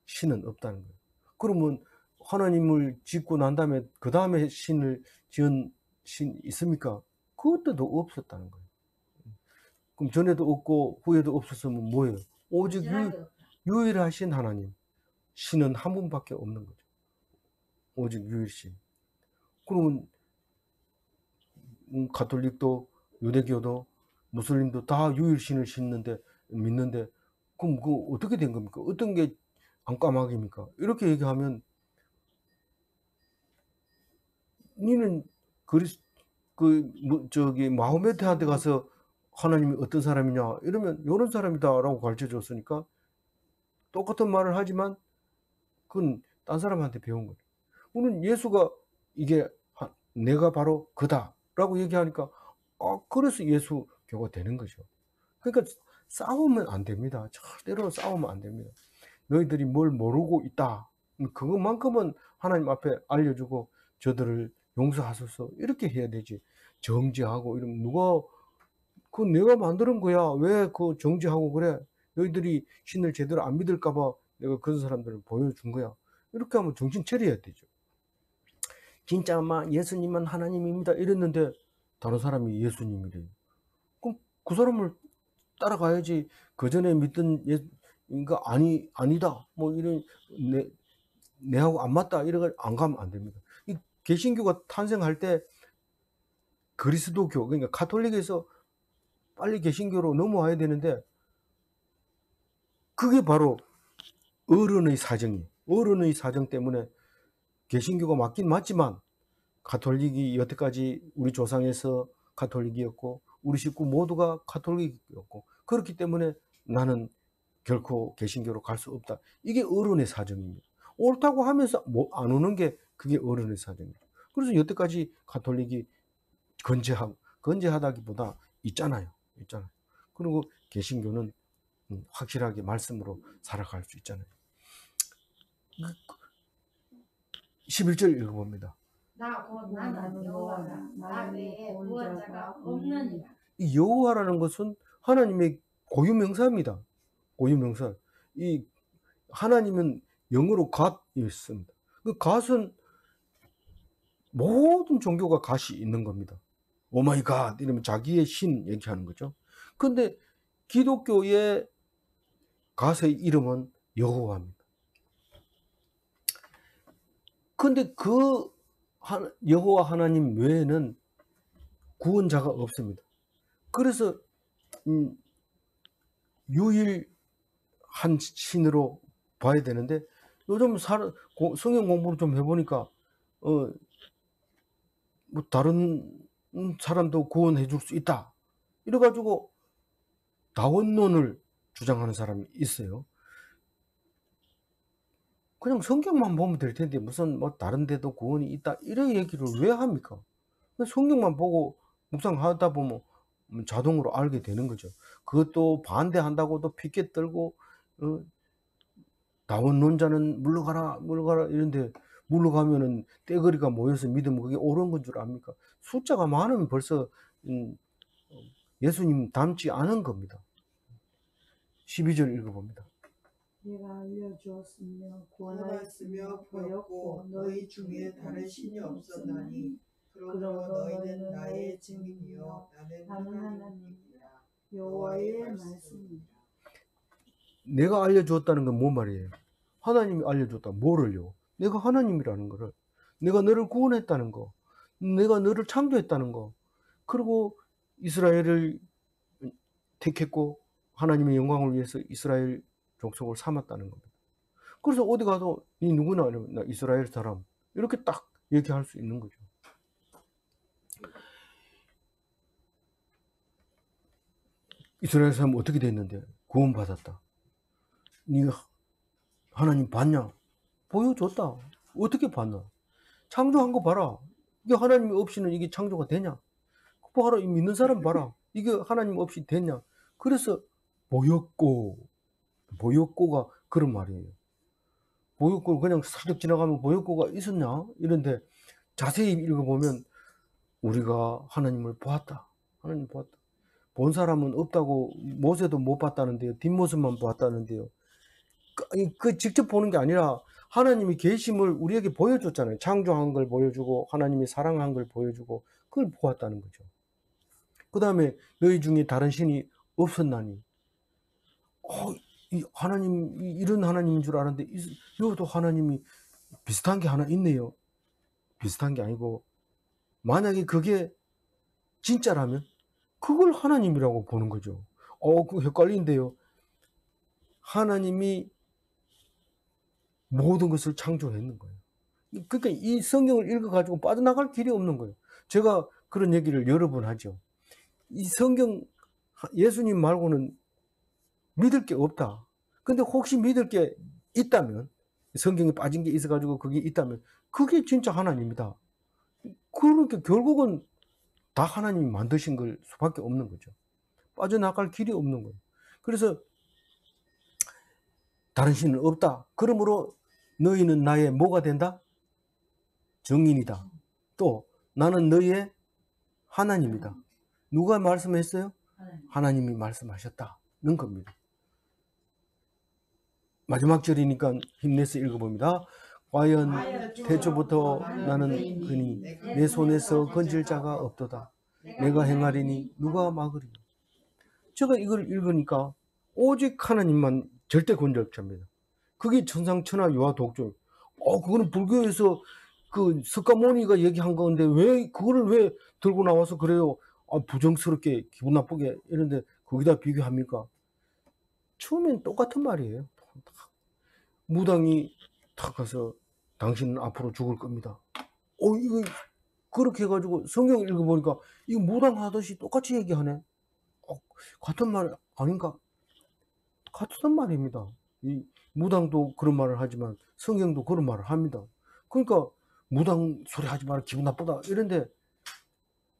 신은 없다는 거예요. 그러면 하나님을 짓고 난 다음에 그 다음에 신을 지은 신 있습니까? 그것도 없었다는 거예요. 그럼 전에도 없고 후에도 없었으면 뭐예요? 오직 유일하신 하나님, 신은 한 분밖에 없는 거죠. 오직 유일신. 그러면 가톨릭도 유대교도 무슬림도 다 유일신을 믿는데 그럼 어떻게 된 겁니까? 어떤 게 안까마귀입니까? 이렇게 얘기하면 니는 마호메트한테 가서 하나님이 어떤 사람이냐 이러면 이런 사람이다라고 가르쳐 줬으니까 똑같은 말을 하지만 그건 딴 사람한테 배운 거예요. 우리는 예수가 이게 내가 바로 그다라고 얘기하니까 그래서 예수교가 되는 거죠. 그러니까 싸우면 안 됩니다. 절대로 싸우면 안 됩니다. 너희들이 뭘 모르고 있다. 그것만큼은 하나님 앞에 알려주고 저들을 용서하소서 이렇게 해야 되지. 정죄하고 이러면 내가 만드는 거야. 왜 정죄하고 그래? 너희들이 신을 제대로 안 믿을까 봐 내가 그런 사람들을 보여준 거야. 이렇게 하면 정신 차려야 되죠. 진짜 예수님은 하나님입니다 이랬는데 다른 사람이 예수님이래요. 그럼 그 사람을 따라가야지. 그 전에 믿던 예수가 아니다. 뭐 이런 내하고 안 맞다. 이래가 안 가면 안 됩니다. 이 개신교가 탄생할 때 그리스도교 그러니까 가톨릭에서 빨리 개신교로 넘어와야 되는데 그게 바로 어른의 사정이에요. 어른의 사정 때문에 개신교가 맞긴 맞지만 가톨릭이 여태까지 우리 조상에서 가톨릭이었고 우리 식구 모두가 가톨릭이었고 그렇기 때문에 나는 결코 개신교로 갈 수 없다. 이게 어른의 사정입니다. 옳다고 하면서 안 오는 게 그게 어른의 사정입니다. 그래서 여태까지 가톨릭이 건재하다기보다 있잖아요. 그리고 개신교는 확실하게 말씀으로 살아갈 수 있잖아요. 11절 읽어봅니다. 나 곧 나는 여호와라. 나 외에 구원자가 없느니라. 이 여호와라는 것은 하나님의 고유명사입니다. 고유명사. 이 하나님은 영어로 God이 있습니다. 그 God은 모든 종교가 God이 있는 겁니다. 오 마이 갓 이러면 자기의 신 얘기하는 거죠. 근데 기독교의 God의 이름은 여호와입니다. 근데 그 여호와 하나님 외에는 구원자가 없습니다. 그래서 유일한 신으로 봐야 되는데 요즘 성경 공부를 좀 해보니까 뭐 다른 사람도 구원해 줄 수 있다 이래가지고 다원론을 주장하는 사람이 있어요. 그냥 성경만 보면 될 텐데 무슨 뭐 다른 데도 구원이 있다 이런 얘기를 왜 합니까? 성경만 보고 묵상하다 보면 자동으로 알게 되는 거죠. 그것도 반대한다고도 피켓 들고 다원론자는 물러가라 이런데 물러가면은 떼거리가 모여서 믿으면 그게 옳은 건 줄 압니까? 숫자가 많으면 벌써 예수님 닮지 않은 겁니다. 12절 읽어봅니다. 내가 알려주었으며 구원하였으며 보였고 너희 중에 다른 신이 없었나니 그러므로 너희는 나의 증인이요 나는 하나님이라. 여호와의 말씀이라. 내가 알려주었다는 건 뭔 말이에요? 하나님이 알려줬다. 뭐를요? 내가 하나님이라는 거를. 내가 너를 구원했다는 거. 내가 너를 창조했다는 거. 그리고 이스라엘을 택했고 하나님의 영광을 위해서 이스라엘 족속을 삼았다는 겁니다. 그래서 어디 가도 이 누구나 나 이스라엘 사람 이렇게 딱 얘기할 수 있는 거죠. 이스라엘 사람 어떻게 됐는데? 구원받았다. 네가 하나님 봤냐? 보여줬다. 어떻게 봤나? 창조한 거 봐라. 이게 하나님 없이는 이게 창조가 되냐? 봐라. 믿는 사람 봐라. 이게 하나님 없이 되냐? 그래서 보였고가 그런 말이에요. 보였고 그냥 살짝 지나가면 보였고가 있었냐? 이런데 자세히 읽어보면 우리가 하나님을 보았다. 하나님 보았다. 본 사람은 없다고 모세도 못 봤다는데요. 뒷모습만 보았다는데요. 그 직접 보는 게 아니라 하나님이 계심을 우리에게 보여줬잖아요. 창조한 걸 보여주고 하나님이 사랑한 걸 보여주고 그걸 보았다는 거죠. 그 다음에 너희 중에 다른 신이 없었나니 하나님 이런 하나님인 줄 알았는데 이것도 하나님이 비슷한 게 하나 있네요. 비슷한 게 아니고 만약에 그게 진짜라면 그걸 하나님이라고 보는 거죠. 그거 헷갈린데요. 하나님이 모든 것을 창조했는 거예요. 그러니까 이 성경을 읽어가지고 빠져나갈 길이 없는 거예요. 제가 그런 얘기를 여러 번 하죠. 이 성경 예수님 말고는 믿을 게 없다. 근데 혹시 믿을 게 있다면 성경에 빠진 게 있어가지고 그게 있다면 그게 진짜 하나님이다. 그러니까 결국은 다 하나님이 만드신 걸 수밖에 없는 거죠. 빠져나갈 길이 없는 거예요. 그래서 다른 신은 없다. 그러므로 너희는 나의 뭐가 된다? 증인이다. 또 나는 너희의 하나님이다. 누가 말씀했어요? 하나님이 말씀하셨다는 겁니다. 마지막 절이니까 힘내서 읽어봅니다. 과연 태초부터 나는 그니 내 손에서 건질 자가 없도다. 내가 행하리니 누가 막으리요. 제가 이걸 읽으니까 오직 하나님만 절대 건절자입니다. 그게 천상천하 유아 독존. 그거는 불교에서 그 석가모니가 얘기한 건데 왜 그거를 왜 들고 나와서 그래요? 부정스럽게 기분 나쁘게 이런데 거기다 비교합니까? 처음엔 똑같은 말이에요. 무당이 탁 가서 당신은 앞으로 죽을 겁니다. 이거 그렇게 해가지고 성경 읽어보니까 이거 무당하듯이 똑같이 얘기하네. 같은 말 아닌가? 같은 말입니다. 이 무당도 그런 말을 하지만 성경도 그런 말을 합니다. 그러니까 무당 소리 하지 마라 기분 나쁘다 이런데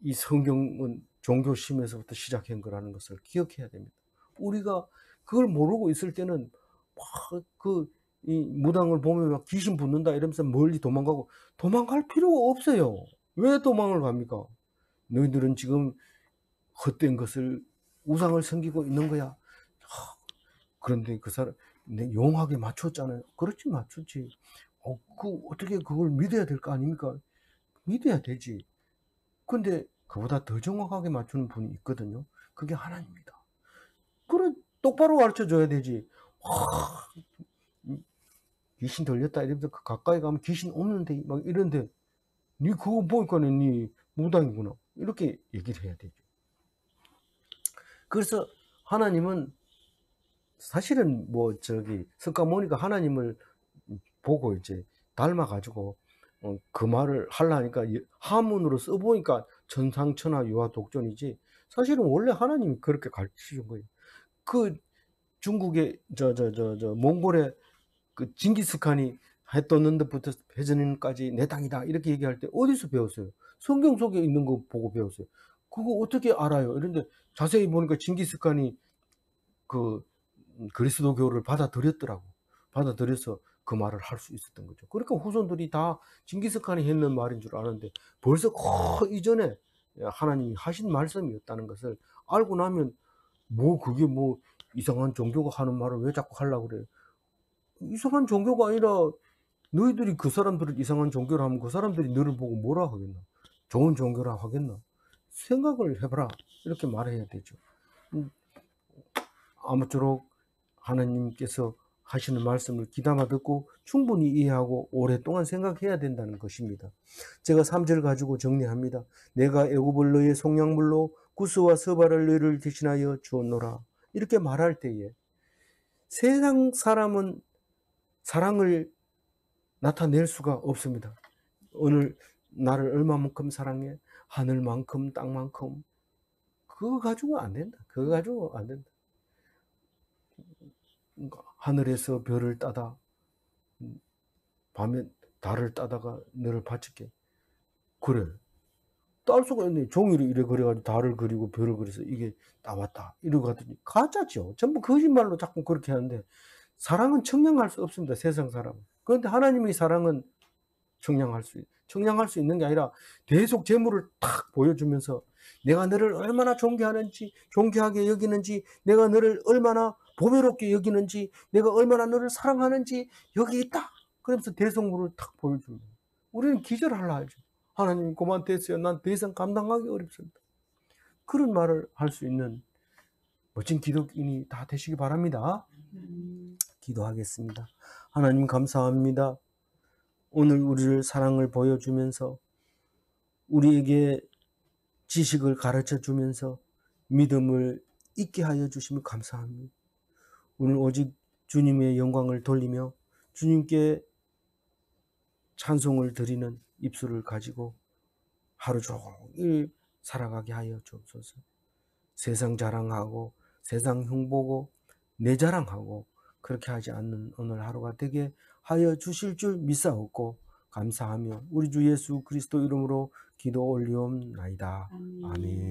이 성경은 종교심에서부터 시작한 거라는 것을 기억해야 됩니다. 우리가 그걸 모르고 있을 때는 막 이 무당을 보면 막 귀신 붙는다 이러면서 멀리 도망가고 도망갈 필요가 없어요. 왜 도망을 갑니까? 너희들은 지금 헛된 것을 우상을 섬기고 있는 거야. 그런데 그 사람 용하게 맞췄잖아요. 그렇지 맞췄지. 어떻게 그걸 믿어야 될 거 아닙니까? 믿어야 되지. 근데 그보다 더 정확하게 맞추는 분이 있거든요. 그게 하나님이다. 그래 똑바로 가르쳐 줘야 되지. 귀신 들렸다 이러면서 가까이 가면 귀신 없는데 막 이런데 니 그거 보니까는 니 무당이구나 이렇게 얘기를 해야 되죠. 그래서 하나님은 사실은 뭐 저기 석가모니가 하나님을 보고 이제 닮아가지고 그 말을 하려니까 한문으로 써보니까 천상천하 유아독존이지, 사실은 원래 하나님이 그렇게 가르치신 거예요. 그 중국의 몽골의 그 징기스칸이 해 떴는 데부터 회전까지 내 땅이다 이렇게 얘기할 때 어디서 배웠어요? 성경 속에 있는 거 보고 배웠어요. 그거 어떻게 알아요? 이런데 자세히 보니까 징기스칸이 그 그리스도교를 받아들였더라고. 받아들여서 그 말을 할 수 있었던 거죠. 그러니까 후손들이 다 징기스칸이 했는 말인 줄 아는데 벌써 그 이전에 하나님이 하신 말씀이었다는 것을 알고 나면 뭐 그게 뭐 이상한 종교가 하는 말을 왜 자꾸 하려고 그래요? 이상한 종교가 아니라 너희들이 그 사람들을 이상한 종교를 하면 그 사람들이 너를 보고 뭐라 하겠나? 좋은 종교라 하겠나? 생각을 해봐라. 이렇게 말해야 되죠. 아무쪼록 하나님께서 하시는 말씀을 귀담아 듣고 충분히 이해하고 오랫동안 생각해야 된다는 것입니다. 제가 3절 가지고 정리합니다. 내가 애굽을 너의 속량물로 구스와 서발을 너희를 대신하여 주었노라. 이렇게 말할 때에 세상 사람은 사랑을 나타낼 수가 없습니다. 오늘 나를 얼마만큼 사랑해? 하늘만큼 땅만큼. 그거 가지고 안 된다. 그거 가지고 안 된다. 하늘에서 별을 따다 밤에 달을 따다가 너를 바칠게. 그래. 딸 수가 있네. 종이를 이래 그려가지고 달을 그리고 별을 그려서 이게 따왔다. 이러고 하더니 가짜죠. 전부 거짓말로 자꾸 그렇게 하는데 사랑은 청량할 수 없습니다. 세상 사람은. 그런데 하나님의 사랑은 청량할 수 있는 게 아니라 계속 재물을 탁 보여주면서 내가 너를 얼마나 존경하는지, 존귀하게 여기는지, 내가 너를 얼마나 보배롭게 여기는지, 내가 얼마나 너를 사랑하는지 여기 있다. 그러면서 대성물을 탁 보여주는 거예요. 우리는 기절하려 하죠. 하나님 그만 됐어요. 난 더 이상 감당하기 어렵습니다. 그런 말을 할 수 있는 멋진 기독인이 다 되시기 바랍니다. 기도하겠습니다. 하나님 감사합니다. 오늘 우리를 사랑을 보여주면서 우리에게 지식을 가르쳐 주면서 믿음을 있게 하여 주시면 감사합니다. 오늘 오직 주님의 영광을 돌리며 주님께 찬송을 드리는 입술을 가지고 하루 종일 살아가게 하여 주옵소서. 세상 자랑하고 세상 흉보고 내 자랑하고 그렇게 하지 않는 오늘 하루가 되게 하여 주실 줄 믿사옵고 감사하며 우리 주 예수 그리스도 이름으로 기도 올리옵나이다. 아멘.